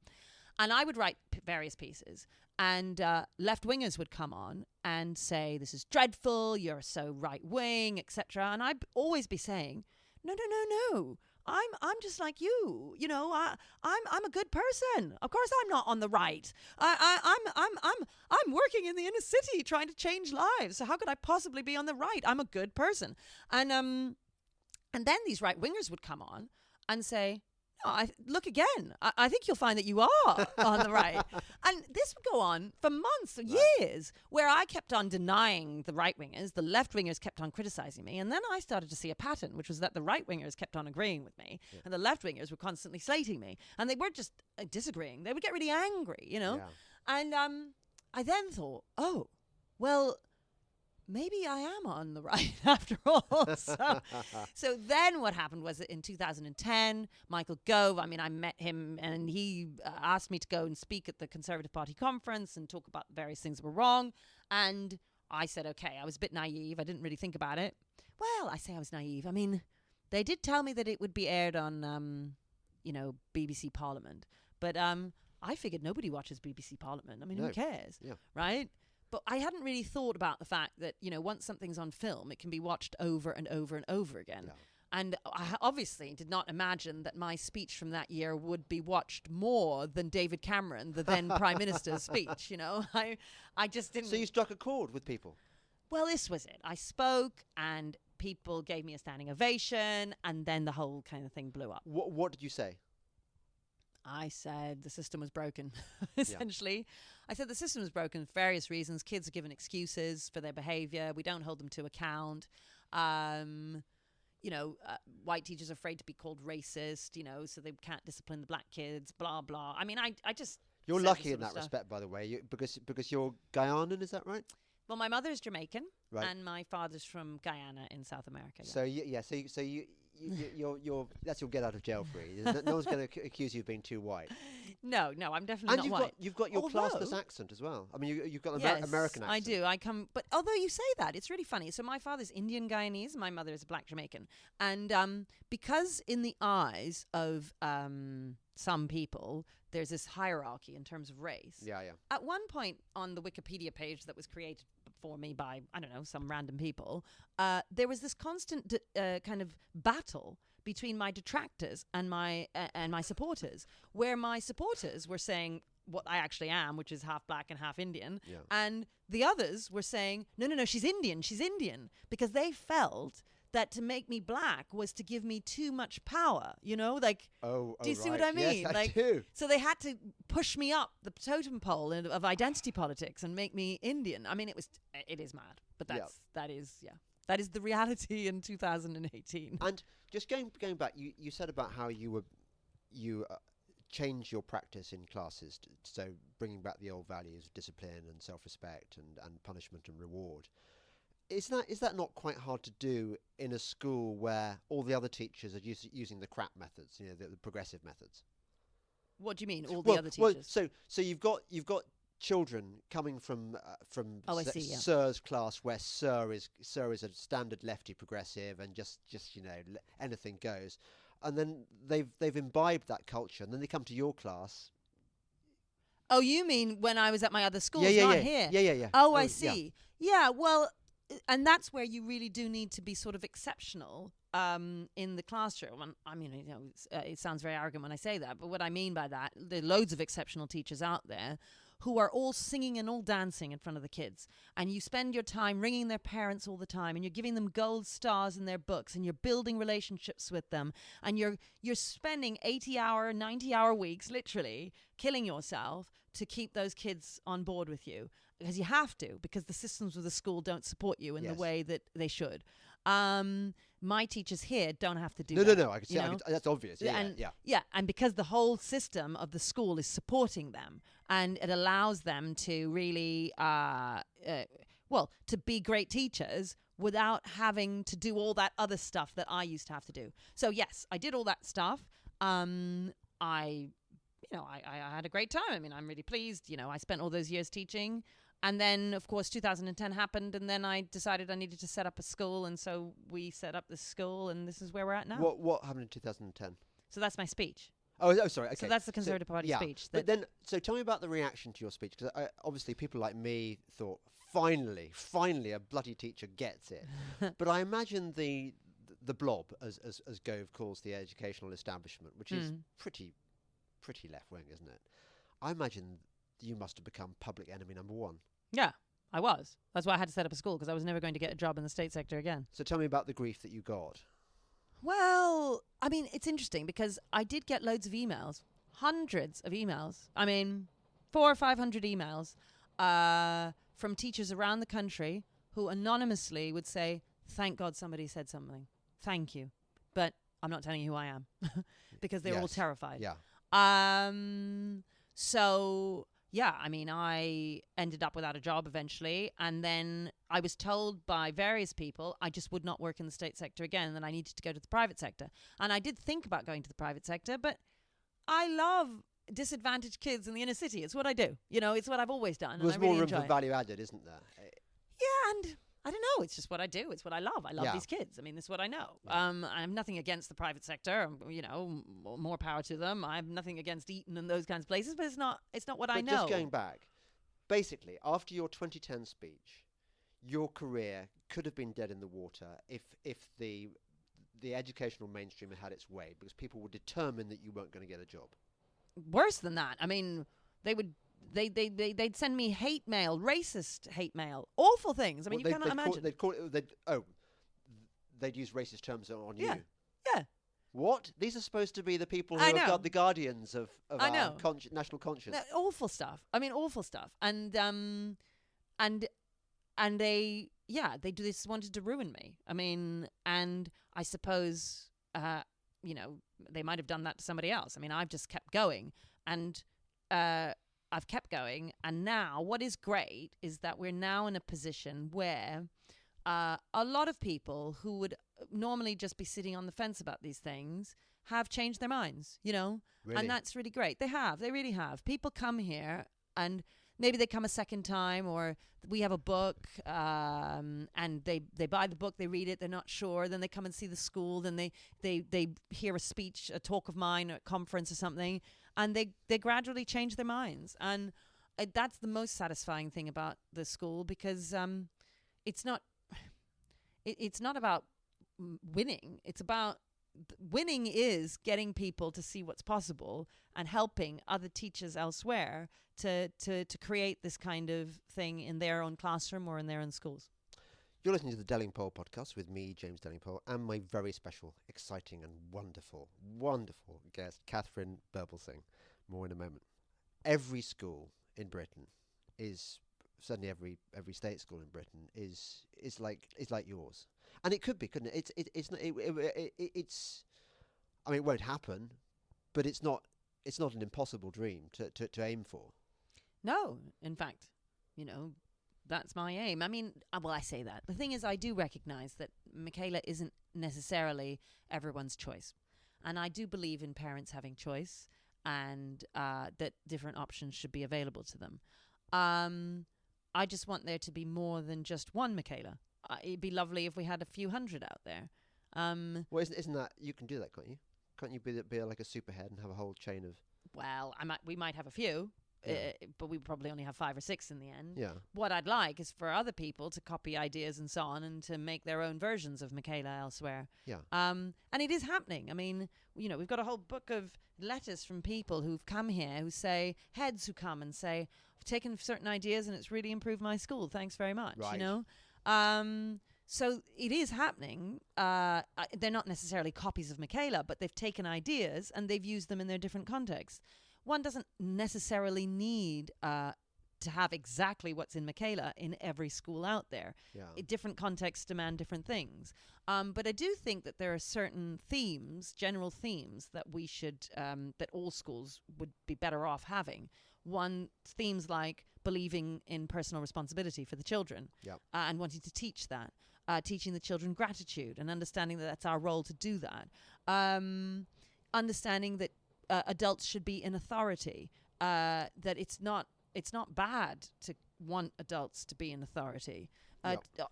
[SPEAKER 2] And I would write various pieces, and left-wingers would come on and say, this is dreadful, you're so right-wing, etc. And I'd always be saying, no. I'm just like you. I'm a good person. Of course I'm not on the right. I'm working in the inner city trying to change lives. So how could I possibly be on the right? I'm a good person. And then these right-wingers would come on and say, no, look again. I think you'll find that you are on the right. And this would go on for months, years, where I kept on denying the right-wingers. The left-wingers kept on criticizing me. And then I started to see a pattern, which was that the right-wingers kept on agreeing with me. Yeah. And the left-wingers were constantly slating me. And they weren't just disagreeing. They would get really angry, Yeah. And I then thought, oh, well, maybe I am on the right after all. So then what happened was that in 2010, Michael Gove, I met him and he asked me to go and speak at the Conservative Party conference and talk about various things that were wrong. And I said, okay, I was a bit naive. I didn't really think about it. Well, I say I was naive. I mean, they did tell me that it would be aired on, BBC Parliament. But I figured nobody watches BBC Parliament. I mean, who cares? Yeah. Right? But I hadn't really thought about the fact that, once something's on film, it can be watched over and over and over again. Yeah. And I obviously did not imagine that my speech from that year would be watched more than David Cameron, the then Prime Minister's speech, I just didn't...
[SPEAKER 1] So you struck a chord with people?
[SPEAKER 2] Well, this was it. I spoke and people gave me a standing ovation and then the whole kind of thing blew up.
[SPEAKER 1] What did you say?
[SPEAKER 2] I said the system was broken, essentially. Yeah. I said the system was broken for various reasons. Kids are given excuses for their behavior. We don't hold them to account. White teachers are afraid to be called racist, so they can't discipline the black kids, blah, blah. I mean, I just...
[SPEAKER 1] You're lucky in that respect, by the way, because you're Guyanan, is that right?
[SPEAKER 2] Well, my mother's Jamaican, and my father's from Guyana in South America.
[SPEAKER 1] Yeah. So you're that's your get out of jail free. No one's going to accuse you of being too white.
[SPEAKER 2] No, I'm definitely not white.
[SPEAKER 1] You've got your classless accent as well. I mean, you've got an American accent.
[SPEAKER 2] I do. But although you say that, it's really funny. So my father's Indian Guyanese, my mother is black Jamaican, and because in the eyes of some people, there's this hierarchy in terms of race.
[SPEAKER 1] Yeah.
[SPEAKER 2] At one point on the Wikipedia page that was created for me by, I don't know, some random people, there was this constant kind of battle between my detractors and my supporters, where my supporters were saying what I actually am, which is half black and half Indian, and the others were saying, no, she's Indian, because they felt that to make me black was to give me too much power, do you see what I mean?
[SPEAKER 1] Yes, I do.
[SPEAKER 2] So they had to push me up the totem pole of identity politics and make me Indian. I mean, it is mad, but that is the reality in 2018.
[SPEAKER 1] And just going back, you said about how you changed your practice in classes, so bringing back the old values of discipline and self-respect and punishment and reward. Is that not quite hard to do in a school where all the other teachers are using the crap methods, the progressive methods?
[SPEAKER 2] What do you mean, all the other teachers?
[SPEAKER 1] Well, so you've got children coming from Sir's class, where Sir is a standard lefty progressive and just anything goes, and then they've imbibed that culture, and then they come to your class.
[SPEAKER 2] Oh, you mean when I was at my other schools,
[SPEAKER 1] not
[SPEAKER 2] here?
[SPEAKER 1] Yeah.
[SPEAKER 2] Oh, I see. Yeah, well. And that's where you really do need to be sort of exceptional in the classroom. And I mean, it sounds very arrogant when I say that, but what I mean by that, there are loads of exceptional teachers out there who are all singing and all dancing in front of the kids. And you spend your time ringing their parents all the time, and you're giving them gold stars in their books, and you're building relationships with them, and you're spending 80-hour, 90-hour weeks, literally killing yourself to keep those kids on board with you, because you have to, because the systems of the school don't support you in the way that they should. My teachers here don't have to do that.
[SPEAKER 1] No. I can see. That's obvious.
[SPEAKER 2] Yeah, and because the whole system of the school is supporting them, and it allows them to really, to be great teachers without having to do all that other stuff that I used to have to do. So yes, I did all that stuff. I had a great time. I mean, I'm really pleased. I spent all those years teaching. And then, of course, 2010 happened, and then I decided I needed to set up a school, and so we set up this school, and this is where we're at now.
[SPEAKER 1] What happened in 2010?
[SPEAKER 2] So that's my speech.
[SPEAKER 1] Oh, sorry. Okay.
[SPEAKER 2] So that's the Conservative Party speech.
[SPEAKER 1] But then, so tell me about the reaction to your speech, because obviously people like me thought, finally, a bloody teacher gets it. But I imagine the blob, as Gove calls the educational establishment, which is pretty left-wing, isn't it? I imagine you must have become public enemy number one.
[SPEAKER 2] Yeah, I was. That's why I had to set up a school, because I was never going to get a job in the state sector again.
[SPEAKER 1] So tell me about the grief that you got.
[SPEAKER 2] Well, I mean, it's interesting because I did get loads of emails, hundreds of emails. I mean, 400 or 500 emails from teachers around the country who anonymously would say, "Thank God somebody said something. Thank you. But I'm not telling you who I am," because they're all terrified.
[SPEAKER 1] Yeah.
[SPEAKER 2] So... yeah, I mean, I ended up without a job eventually, and then I was told by various people I just would not work in the state sector again, and that I needed to go to the private sector. And I did think about going to the private sector, but I love disadvantaged kids in the inner city. It's what I do. It's what I've always done.
[SPEAKER 1] There's more room for value added, isn't there?
[SPEAKER 2] Yeah, and I don't know. It's just what I do. It's what I love. I love these kids. I mean, this is what I know.
[SPEAKER 1] Yeah.
[SPEAKER 2] I have nothing against the private sector. More power to them. I have nothing against Eton and those kinds of places, but it's not what I know.
[SPEAKER 1] Just going back, basically, after your 2010 speech, your career could have been dead in the water if the educational mainstream had its way, because people were determined that you weren't going to get a job. Worse
[SPEAKER 2] than that. I mean, they'd send me hate mail, racist hate mail, awful things. I mean, you cannot imagine.
[SPEAKER 1] They'd use racist terms on
[SPEAKER 2] you. Yeah.
[SPEAKER 1] What? These are supposed to be the people who are the guardians of our national conscience.
[SPEAKER 2] Awful stuff. I mean, awful stuff. And they do this, wanted to ruin me. I mean, and I suppose, they might have done that to somebody else. I mean, I've just kept going, and I've kept going. And now what is great is that we're now in a position where a lot of people who would normally just be sitting on the fence about these things have changed their minds,
[SPEAKER 1] Really?
[SPEAKER 2] And that's really great. They really have. People come here, and maybe they come a second time, or we have a book, and they buy the book, they read it, they're not sure, then they come and see the school, then they hear a speech, a talk of mine at a conference or something, and they gradually change their minds. And that's the most satisfying thing about the school, because it's not about winning. It's about winning is getting people to see what's possible and helping other teachers elsewhere to create this kind of thing in their own classroom or in their own schools.
[SPEAKER 1] You're listening to the Delingpole podcast with me, James Delingpole, and my very special, exciting and wonderful guest, Katharine Birbalsingh. More in a moment. Every school in Britain is, certainly every state school in Britain is like yours, and it could be, couldn't it? It's I mean, it won't happen, but it's not an impossible dream to aim for.
[SPEAKER 2] No, in fact, that's my aim. I mean, I say that. The thing is, I do recognise that Michaela isn't necessarily everyone's choice, and I do believe in parents having choice, and that different options should be available to them. I just want there to be more than just one Michaela. It'd be lovely if we had a few hundred out there.
[SPEAKER 1] Well, isn't that, you can do that, can't you? Can't you be like a superhead and have a whole chain of...
[SPEAKER 2] Well, we might have a few. but we probably only have 5 or 6 in the end.
[SPEAKER 1] Yeah.
[SPEAKER 2] What I'd like is for other people to copy ideas and so on, and to make their own versions of Michaela elsewhere.
[SPEAKER 1] Yeah.
[SPEAKER 2] And it is happening. I mean, we've got a whole book of letters from people who've come here heads who come and say, I've taken certain ideas and it's really improved my school. Thanks very much.
[SPEAKER 1] Right.
[SPEAKER 2] So it is happening. They're not necessarily copies of Michaela, but they've taken ideas and they've used them in their different contexts. One doesn't necessarily need to have exactly what's in Michaela in every school out there.
[SPEAKER 1] Yeah.
[SPEAKER 2] Different contexts demand different things. But I do think that there are certain themes, general themes, that we should, that all schools would be better off having. Themes like believing in personal responsibility for the children, and wanting to teach that. Teaching the children gratitude and understanding that that's our role to do that. Understanding that adults should be in authority, that it's not bad to want adults to be in authority.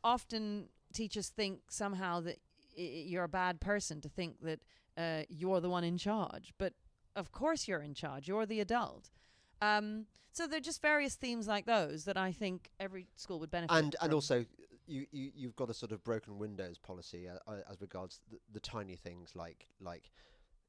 [SPEAKER 2] Often teachers think somehow that you're a bad person to think that you're the one in charge, but of course you're in charge, you're the adult. So there are just various themes like those that I think every school would benefit from.
[SPEAKER 1] And also you've got a sort of broken windows policy as regards the tiny things like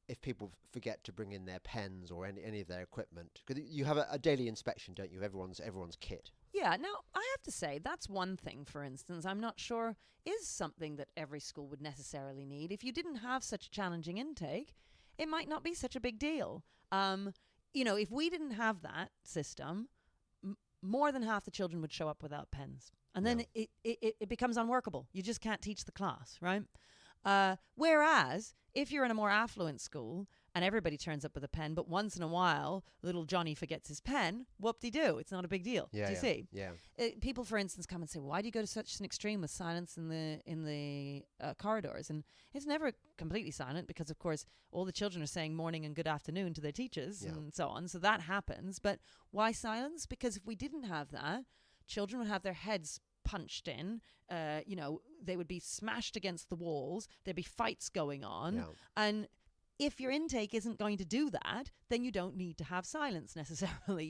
[SPEAKER 1] if people forget to bring in their pens or any of their equipment, because you have a daily inspection, don't you? Everyone's kit.
[SPEAKER 2] Yeah. Now I have to say that's one thing. For instance, I'm not sure is something that every school would necessarily need. If you didn't have such a challenging intake, it might not be such a big deal. If we didn't have that system, more than half the children would show up without pens. And then it becomes unworkable. You just can't teach the class, right? Whereas if you're in a more affluent school and everybody turns up with a pen, but once in a while little Johnny forgets his pen, whoop-de-doo, it's not a big deal. Do you see?
[SPEAKER 1] Yeah.
[SPEAKER 2] People, for instance, come and say, why do you go to such an extreme with silence in the corridors? And it's never completely silent because, of course, all the children are saying morning and good afternoon to their teachers and so on. So that happens. But why silence? Because if we didn't have that, children would have their heads punched in, they would be smashed against the walls, there'd be fights going on, and if your intake isn't going to do that, then you don't need to have silence necessarily.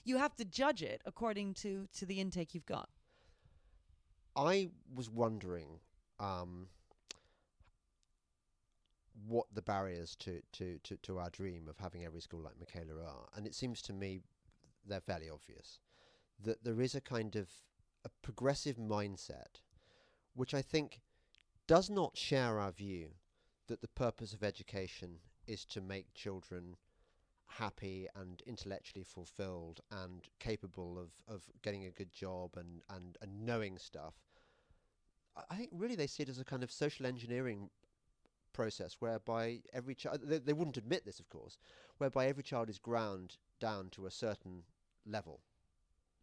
[SPEAKER 2] You have to judge it according to the intake you've got.
[SPEAKER 1] I was wondering what the barriers to our dream of having every school like Michaela are, and it seems to me they're fairly obvious. That there is a kind of a progressive mindset, which I think does not share our view that the purpose of education is to make children happy and intellectually fulfilled and capable of getting a good job and knowing stuff. I think really they see it as a kind of social engineering process whereby every child, they wouldn't admit this of course, whereby every child is ground down to a certain level.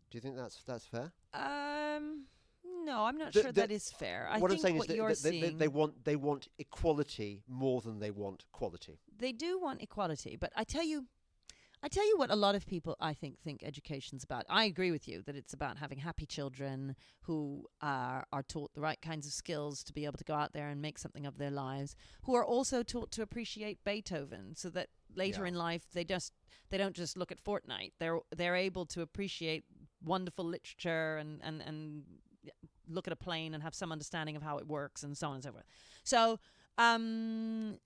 [SPEAKER 1] Do you think that's fair?
[SPEAKER 2] No, I'm not sure that is fair.
[SPEAKER 1] What
[SPEAKER 2] I
[SPEAKER 1] I'm saying
[SPEAKER 2] what
[SPEAKER 1] is
[SPEAKER 2] you're
[SPEAKER 1] that they want equality more than they want quality.
[SPEAKER 2] They do want equality, but I tell you what a lot of people I think education's about. I agree with you that it's about having happy children who are taught the right kinds of skills to be able to go out there and make something of their lives, who are also taught to appreciate Beethoven so that later in life they don't just look at Fortnite. They're able to appreciate wonderful literature and look at a plane and have some understanding of how it works and so on and so forth. So I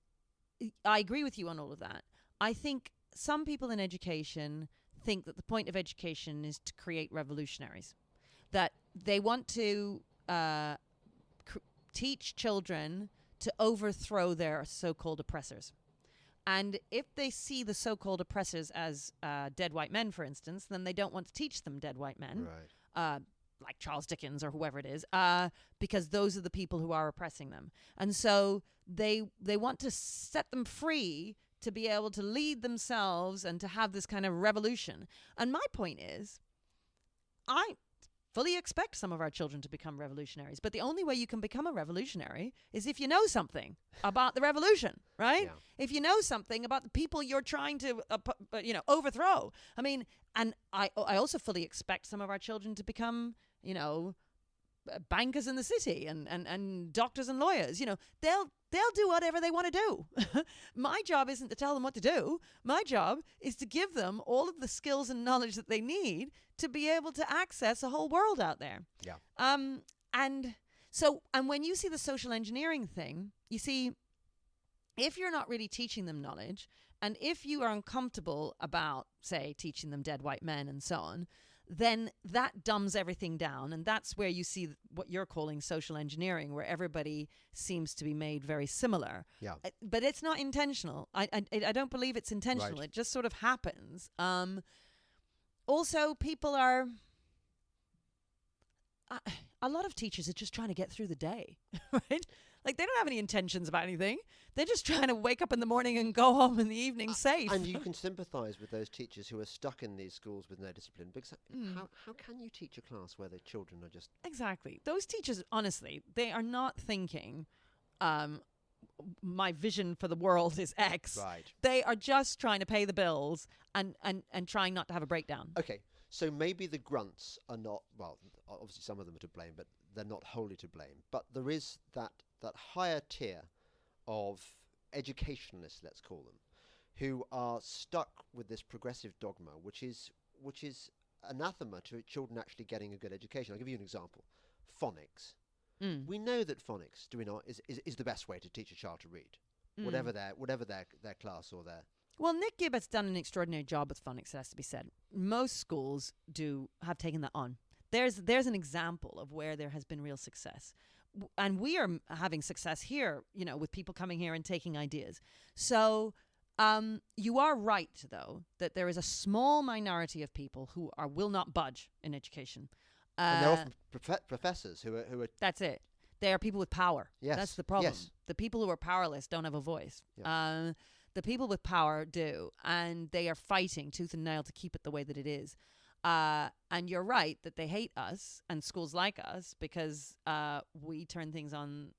[SPEAKER 2] agree with you on all of that. I think some people in education think that the point of education is to create revolutionaries, that they want to teach children to overthrow their so-called oppressors. And if they see the so-called oppressors as dead white men, for instance, then they don't want to teach them dead white men, like Charles Dickens or whoever it is, because those are the people who are oppressing them. And so they want to set them free to be able to lead themselves and to have this kind of revolution. And my point is, I fully expect some of our children to become revolutionaries, but the only way you can become a revolutionary is if you know something about the revolution, right?
[SPEAKER 1] Yeah.
[SPEAKER 2] If you know something about the people you're trying to overthrow. I mean, and I also fully expect some of our children to become bankers in the city and doctors and lawyers. They'll do whatever they want to do. My job isn't to tell them what to do. My job is to give them all of the skills and knowledge that they need to be able to access a whole world out there.
[SPEAKER 1] Yeah.
[SPEAKER 2] And when you see the social engineering thing, you see, if you're not really teaching them knowledge, and if you are uncomfortable about, say, teaching them dead white men and so on, then that dumbs everything down. And that's where you see what you're calling social engineering, where everybody seems to be made very similar.
[SPEAKER 1] Yeah.
[SPEAKER 2] But it's not intentional. I don't believe it's intentional.
[SPEAKER 1] Right.
[SPEAKER 2] It just sort of happens. Also, people are... a lot of teachers are just trying to get through the day, right? Like, they don't have any intentions about anything. They're just trying to wake up in the morning and go home in the evening safe.
[SPEAKER 1] And you can sympathise with those teachers who are stuck in these schools with no discipline. Because how can you teach a class where the children are just...
[SPEAKER 2] Exactly. Those teachers, honestly, they are not thinking, my vision for the world is X.
[SPEAKER 1] Right.
[SPEAKER 2] They are just trying to pay the bills and trying not to have a breakdown.
[SPEAKER 1] Okay, so maybe the grunts are not... Well, obviously some of them are to blame, but they're not wholly to blame. But there is that higher tier of educationalists, let's call them, who are stuck with this progressive dogma, which is anathema to children actually getting a good education. I'll give you an example. Phonics. We know that phonics, do we not, is the best way to teach a child to read, whatever their class or their...
[SPEAKER 2] Well, Nick Gibb has done an extraordinary job with phonics, it has to be said. Most schools have taken that on. There's an example of where there has been real success. And we are having success here, with people coming here and taking ideas. So you are right, though, that there is a small minority of people who will not budge in education.
[SPEAKER 1] And they're often professors who are...
[SPEAKER 2] That's it. They are people with power.
[SPEAKER 1] Yes.
[SPEAKER 2] That's the problem.
[SPEAKER 1] Yes.
[SPEAKER 2] The people who are powerless don't have a voice.
[SPEAKER 1] Yeah.
[SPEAKER 2] The people with power do, and they are fighting tooth and nail to keep it the way that it is. And you're right that they hate us and schools like us because we turn things on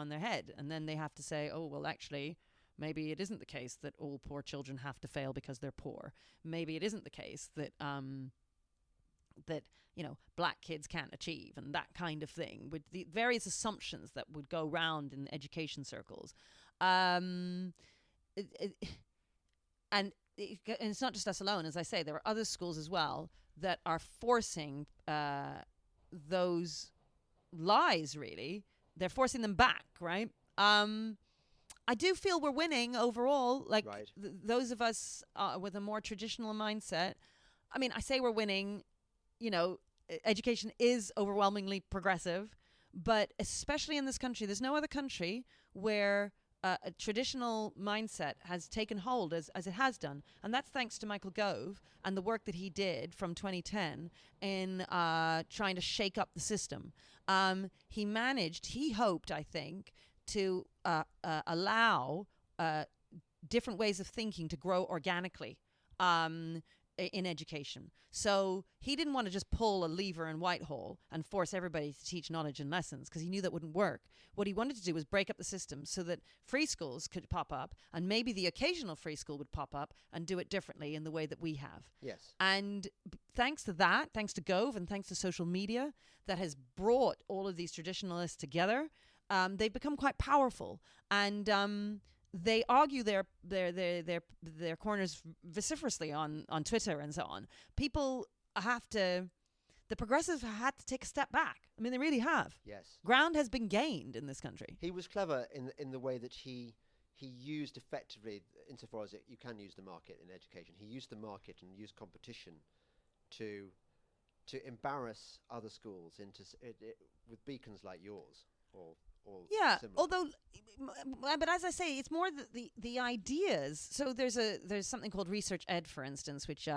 [SPEAKER 2] their head. And then they have to say, oh, well, actually, maybe it isn't the case that all poor children have to fail because they're poor. Maybe it isn't the case that black kids can't achieve and that kind of thing, with the various assumptions that would go round in education circles. And it's not just us alone. As I say, there are other schools as well that are forcing those lies, really. They're forcing them back, right? I do feel we're winning overall. Like,
[SPEAKER 1] right.
[SPEAKER 2] Those of us with a more traditional mindset, I mean, I say we're winning, education is overwhelmingly progressive, but especially in this country, there's no other country where a traditional mindset has taken hold as it has done. And that's thanks to Michael Gove and the work that he did from 2010 in trying to shake up the system. He hoped, I think, to allow different ways of thinking to grow organically in education. So he didn't want to just pull a lever in Whitehall and force everybody to teach knowledge and lessons, because he knew that wouldn't work. What he wanted to do was break up the system so that free schools could pop up, and maybe the occasional free school would pop up and do it differently in the way that we have.
[SPEAKER 1] Yes.
[SPEAKER 2] And thanks to that, thanks to Gove and thanks to social media that has brought all of these traditionalists together, they've become quite powerful. And they argue their corners vociferously on Twitter and so on. The progressives have had to take a step back. I mean, they really have.
[SPEAKER 1] Yes.
[SPEAKER 2] Ground has been gained in this country.
[SPEAKER 1] He was clever in the way that he used effectively, insofar as you can use the market in education, he used the market and used competition to embarrass other schools with beacons like yours or
[SPEAKER 2] yeah,
[SPEAKER 1] similar.
[SPEAKER 2] although, but as I say, it's more the ideas. So there's something called Research Ed, for instance, which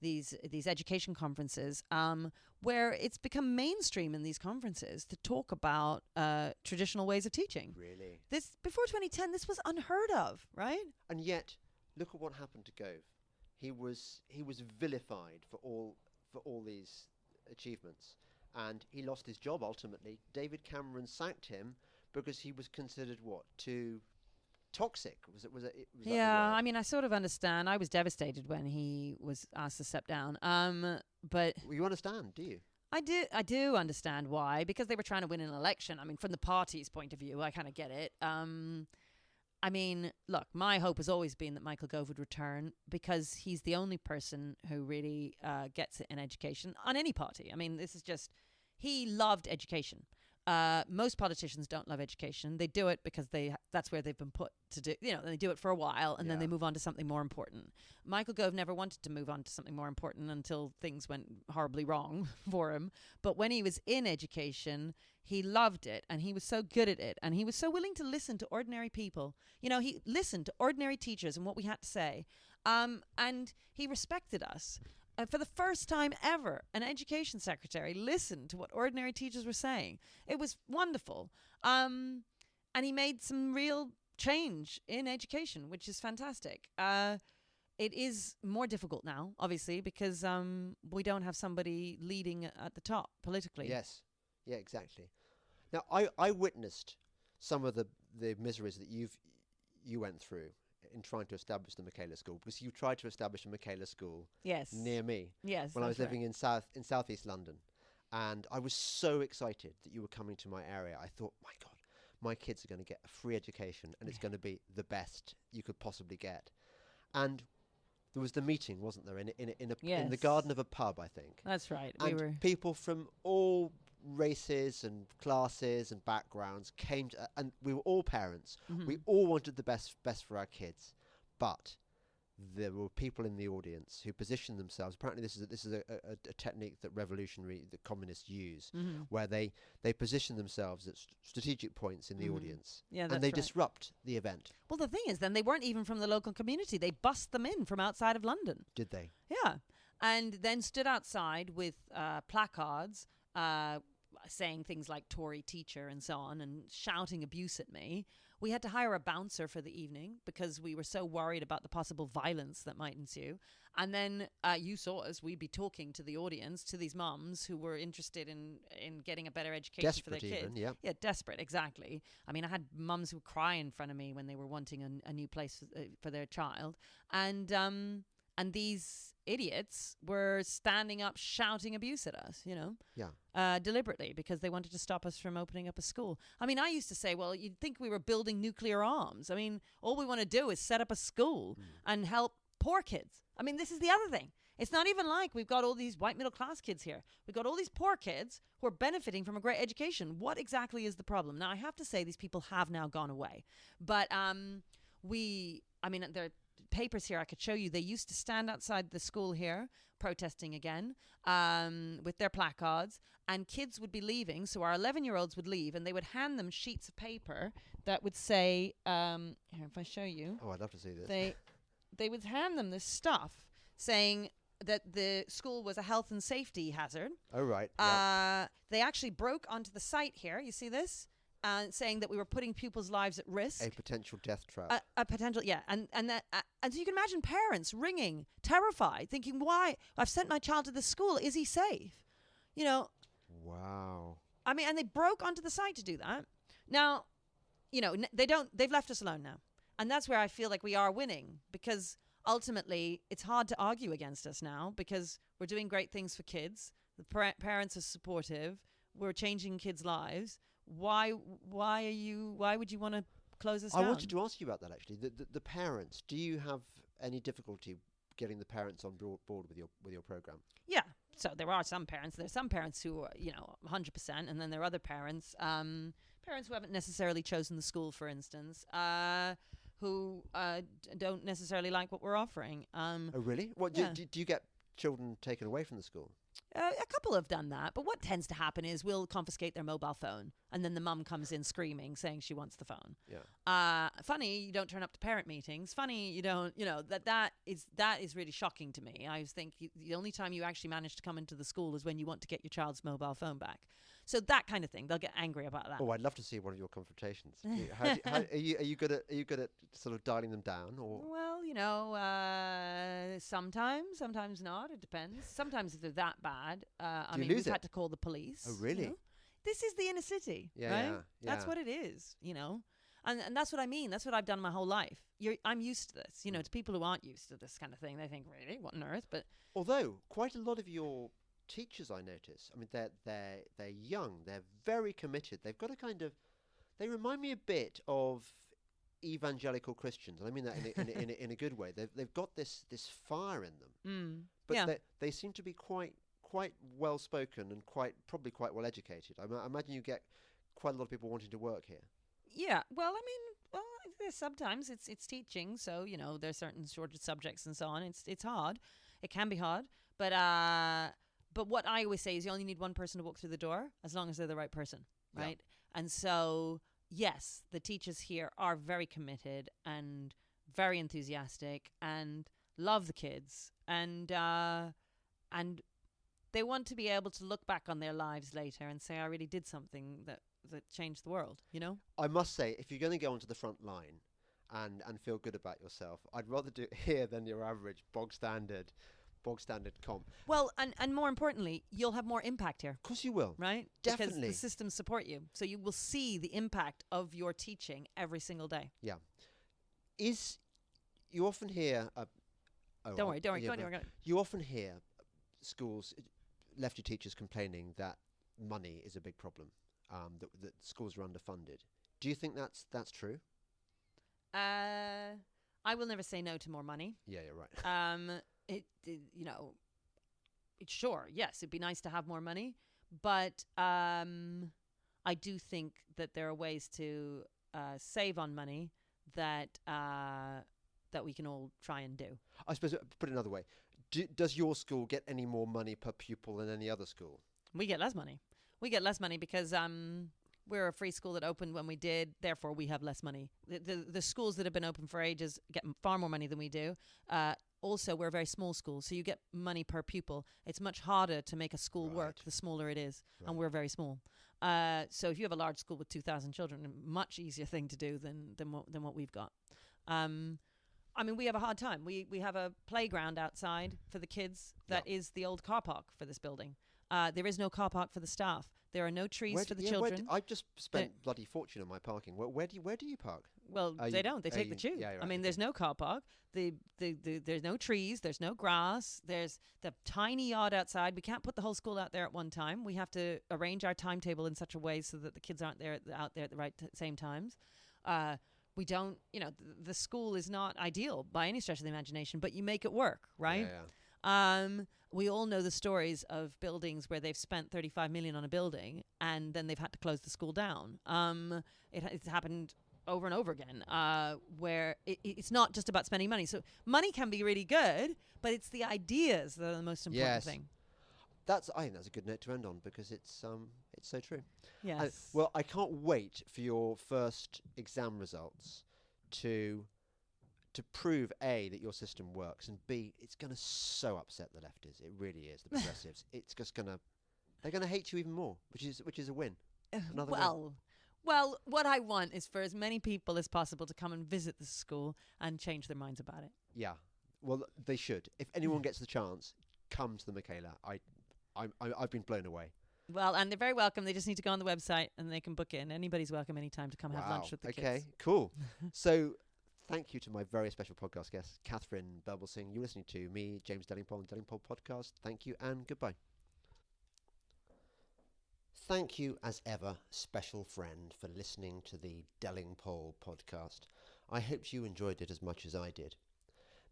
[SPEAKER 2] these education conferences, where it's become mainstream in these conferences to talk about traditional ways of teaching.
[SPEAKER 1] Really?
[SPEAKER 2] This before 2010, this was unheard of, right?
[SPEAKER 1] And yet, look at what happened to Gove. He was vilified for all these achievements. And he lost his job ultimately. David Cameron sacked him because he was considered too toxic. Was it?
[SPEAKER 2] Yeah, I mean, I sort of understand. I was devastated when he was asked to step down. But
[SPEAKER 1] you understand, do you?
[SPEAKER 2] I do understand why, because they were trying to win an election. I mean, from the party's point of view, I kind of get it. I mean, look, my hope has always been that Michael Gove would return, because he's the only person who really gets it in education on any party. I mean, this is just, he loved education. Most politicians don't love education. They do it because that's where they've been put to do, they do it for a while and then they move on to something more important. Michael Gove never wanted to move on to something more important until things went horribly wrong for him. But when he was in education, he loved it and he was so good at it and he was so willing to listen to ordinary people. He listened to ordinary teachers and what we had to say. And he respected us. For the first time ever, an education secretary listened to what ordinary teachers were saying. It was wonderful. And he made some real change in education, which is fantastic. It is more difficult now, obviously, because we don't have somebody leading at the top politically.
[SPEAKER 1] Yes. Yeah, exactly. Now, I witnessed some of the miseries that you went through in trying to establish the Michaela School, because you tried to establish a Michaela School near me when I was living in southeast London, and I was so excited that you were coming to my area. I thought, my God, my kids are going to get a free education and it's going to be the best you could possibly get. And there was the meeting, wasn't there, in the garden of a pub, I think.
[SPEAKER 2] That's right.
[SPEAKER 1] And people from all races and classes and backgrounds came to, and we were all parents. Mm-hmm. We all wanted the best for our kids, but there were people in the audience who positioned themselves. Apparently, this is a technique that the communists use, where they position themselves at strategic points in the audience, and they disrupt the event.
[SPEAKER 2] Well, the thing is, then they weren't even from the local community. They bussed them in from outside of London.
[SPEAKER 1] Did they?
[SPEAKER 2] Yeah, and then stood outside with placards. Saying things like Tory teacher and so on and shouting abuse at me. We had to hire a bouncer for the evening because we were so worried about the possible violence that might ensue. And then you saw us, we'd be talking to the audience, to these mums who were interested in getting a better education for their kids.
[SPEAKER 1] Yeah,
[SPEAKER 2] desperate, exactly. I mean, I had mums who would cry in front of me when they were wanting a new place for their child. And these idiots were standing up shouting abuse at us, deliberately, because they wanted to stop us from opening up a school. I mean, I used to say, well, you'd think we were building nuclear arms. I mean, all we want to do is set up a school and help poor kids. I mean, this is the other thing. It's not even like we've got all these white middle class kids here. We've got all these poor kids who are benefiting from a great education. What exactly is the problem? Now, I have to say these people have now gone away. But there are papers here I could show you. They used to stand outside the school here protesting again with their placards, and kids would be leaving. So our 11-year-olds would leave and they would hand them sheets of paper that would say, here, if I show you.
[SPEAKER 1] Oh, I'd love to see this.
[SPEAKER 2] They would hand them this stuff saying that the school was a health and safety hazard.
[SPEAKER 1] Oh, right.
[SPEAKER 2] They actually broke onto the site here. You see this? Saying that we were putting pupils' lives at risk.
[SPEAKER 1] A potential death trap.
[SPEAKER 2] A potential, yeah. And so you can imagine parents ringing, terrified, thinking, why? I've sent my child to this school. Is he safe?
[SPEAKER 1] Wow.
[SPEAKER 2] I mean, and they broke onto the site to do that. Now, they've left us alone now. And that's where I feel like we are winning, because ultimately it's hard to argue against us now, because we're doing great things for kids. The parents are supportive. We're changing kids' lives. Why would you want to close us down?
[SPEAKER 1] I wanted to ask you about that, actually. The parents, do you have any difficulty getting the parents on board with your program?
[SPEAKER 2] Yeah. So there are some parents. There's some parents who are, 100%, and then there are other parents, parents who haven't necessarily chosen the school, for instance, who don't necessarily like what we're offering.
[SPEAKER 1] Oh, really? What do you get children taken away from the school?
[SPEAKER 2] A couple have done that, but what tends to happen is we'll confiscate their mobile phone, and then the mum comes in screaming, saying she wants the phone.
[SPEAKER 1] Yeah.
[SPEAKER 2] Funny, you don't turn up to parent meetings. Funny, you don't. That is really shocking to me. I always think the only time you actually manage to come into the school is when you want to get your child's mobile phone back. So that kind of thing, they'll get angry about that.
[SPEAKER 1] Oh, I'd love to see one of your confrontations. Are you good at sort of dialing them down, or?
[SPEAKER 2] Well, sometimes not. It depends. Sometimes if they're that bad, we've had to call the police.
[SPEAKER 1] Oh, really?
[SPEAKER 2] This is the inner city, right?
[SPEAKER 1] Yeah.
[SPEAKER 2] That's what it is, And that's what I mean. That's what I've done my whole life. I'm used to this. To people who aren't used to this kind of thing, they think, really, what on earth? But
[SPEAKER 1] although quite a lot of your teachers I notice, I mean, they're young, they're very committed. They've got a kind of, they remind me a bit of evangelical Christians, and I mean that in a good way. They've got this fire in them, but
[SPEAKER 2] Yeah.
[SPEAKER 1] they seem to be quite well spoken and probably quite well educated. I imagine you get quite a lot of people wanting to work here.
[SPEAKER 2] Yeah. Well, I mean, there's sometimes it's teaching, so there's certain sort of subjects and so on. It's hard. It can be hard, but what I always say is you only need one person to walk through the door, as long as they're the right person, right? Yeah. And so yes, the teachers here are very committed and very enthusiastic and love the kids, and they want to be able to look back on their lives later and say, I really did something that changed the world,
[SPEAKER 1] I must say, if you're going to go onto the front line and feel good about yourself, I'd rather do it here than your average bog standard comp.
[SPEAKER 2] Well, and more importantly, you'll have more impact here.
[SPEAKER 1] Of course you will.
[SPEAKER 2] Right?
[SPEAKER 1] Definitely.
[SPEAKER 2] Because the systems support you. So you will see the impact of your teaching every single day.
[SPEAKER 1] Yeah. You often hear...
[SPEAKER 2] Don't worry. Go on.
[SPEAKER 1] You often hear schools, lefty teachers complaining that money is a big problem, that schools are underfunded. Do you think that's true?
[SPEAKER 2] I will never say no to more money.
[SPEAKER 1] Yeah, you're right.
[SPEAKER 2] Sure, yes, it'd be nice to have more money, but I do think that there are ways to save on money that we can all try and do.
[SPEAKER 1] I suppose, put it another way, does your school get any more money per pupil than any other school?
[SPEAKER 2] We get less money. We get less money because we're a free school that opened when we did, therefore we have less money. The schools that have been open for ages get far more money than we do. Also, we're a very small school, so you get money per pupil. It's much harder to make a school work the smaller it is, and we're very small. So if you have a large school with 2,000 children, a much easier thing to do than what we've got. I mean, we have a hard time. We have a playground outside for the kids that is the old car park for this building. There is no car park for the staff. There are no trees for the children.
[SPEAKER 1] I've just spent bloody fortune on my parking. Where do you park?
[SPEAKER 2] Well, they don't. They take the tube.
[SPEAKER 1] Yeah, right,
[SPEAKER 2] I mean, there's no car park. There's no trees. There's no grass. There's the tiny yard outside. We can't put the whole school out there at one time. We have to arrange our timetable in such a way so that the kids aren't out there at the same times. We don't, the school is not ideal by any stretch of the imagination, but you make it work, right?
[SPEAKER 1] Yeah.
[SPEAKER 2] We all know the stories of buildings where they've spent 35 million on a building and then they've had to close the school down. It's happened over and over again, where it's not just about spending money. So money can be really good, but it's the ideas that are the most important thing.
[SPEAKER 1] I think that's a good note to end on because it's so true.
[SPEAKER 2] Yes.
[SPEAKER 1] Well, I can't wait for your first exam results to prove A, that your system works, and B, it's going to so upset the lefties. It really is, the progressives. It's just they're going to hate you even more, which is a win. Another win.
[SPEAKER 2] Well, what I want is for as many people as possible to come and visit the school and change their minds about it.
[SPEAKER 1] Yeah. Well, they should. If anyone gets the chance, come to the Michaela. I've been blown away.
[SPEAKER 2] Well, and they're very welcome. They just need to go on the website and they can book in. Anybody's welcome anytime to come have lunch with the kids.
[SPEAKER 1] Okay, cool. So thank you to my very special podcast guest, Katharine Birbalsingh. You're listening to me, James Delingpole, and Delingpole Podcast. Thank you and goodbye. Thank you, as ever, special friend, for listening to the Delingpole Podcast. I hope you enjoyed it as much as I did.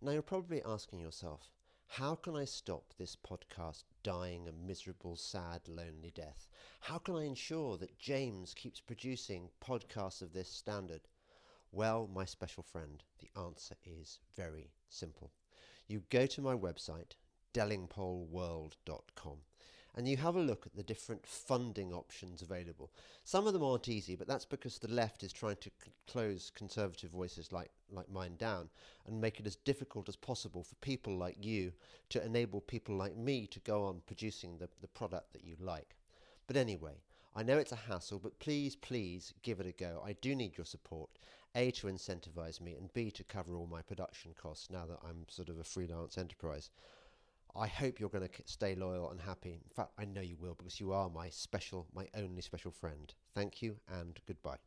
[SPEAKER 1] Now, you're probably asking yourself, how can I stop this podcast dying a miserable, sad, lonely death? How can I ensure that James keeps producing podcasts of this standard? Well, my special friend, the answer is very simple. You go to my website, delingpoleworld.com, and you have a look at the different funding options available. Some of them aren't easy, but that's because the left is trying to close conservative voices like mine down and make it as difficult as possible for people like you to enable people like me to go on producing the product that you like. But anyway, I know it's a hassle, but please give it a go. I do need your support, A, to incentivize me, and B, to cover all my production costs now that I'm sort of a freelance enterprise. I hope you're going to stay loyal and happy. In fact, I know you will, because you are my only special friend. Thank you and goodbye.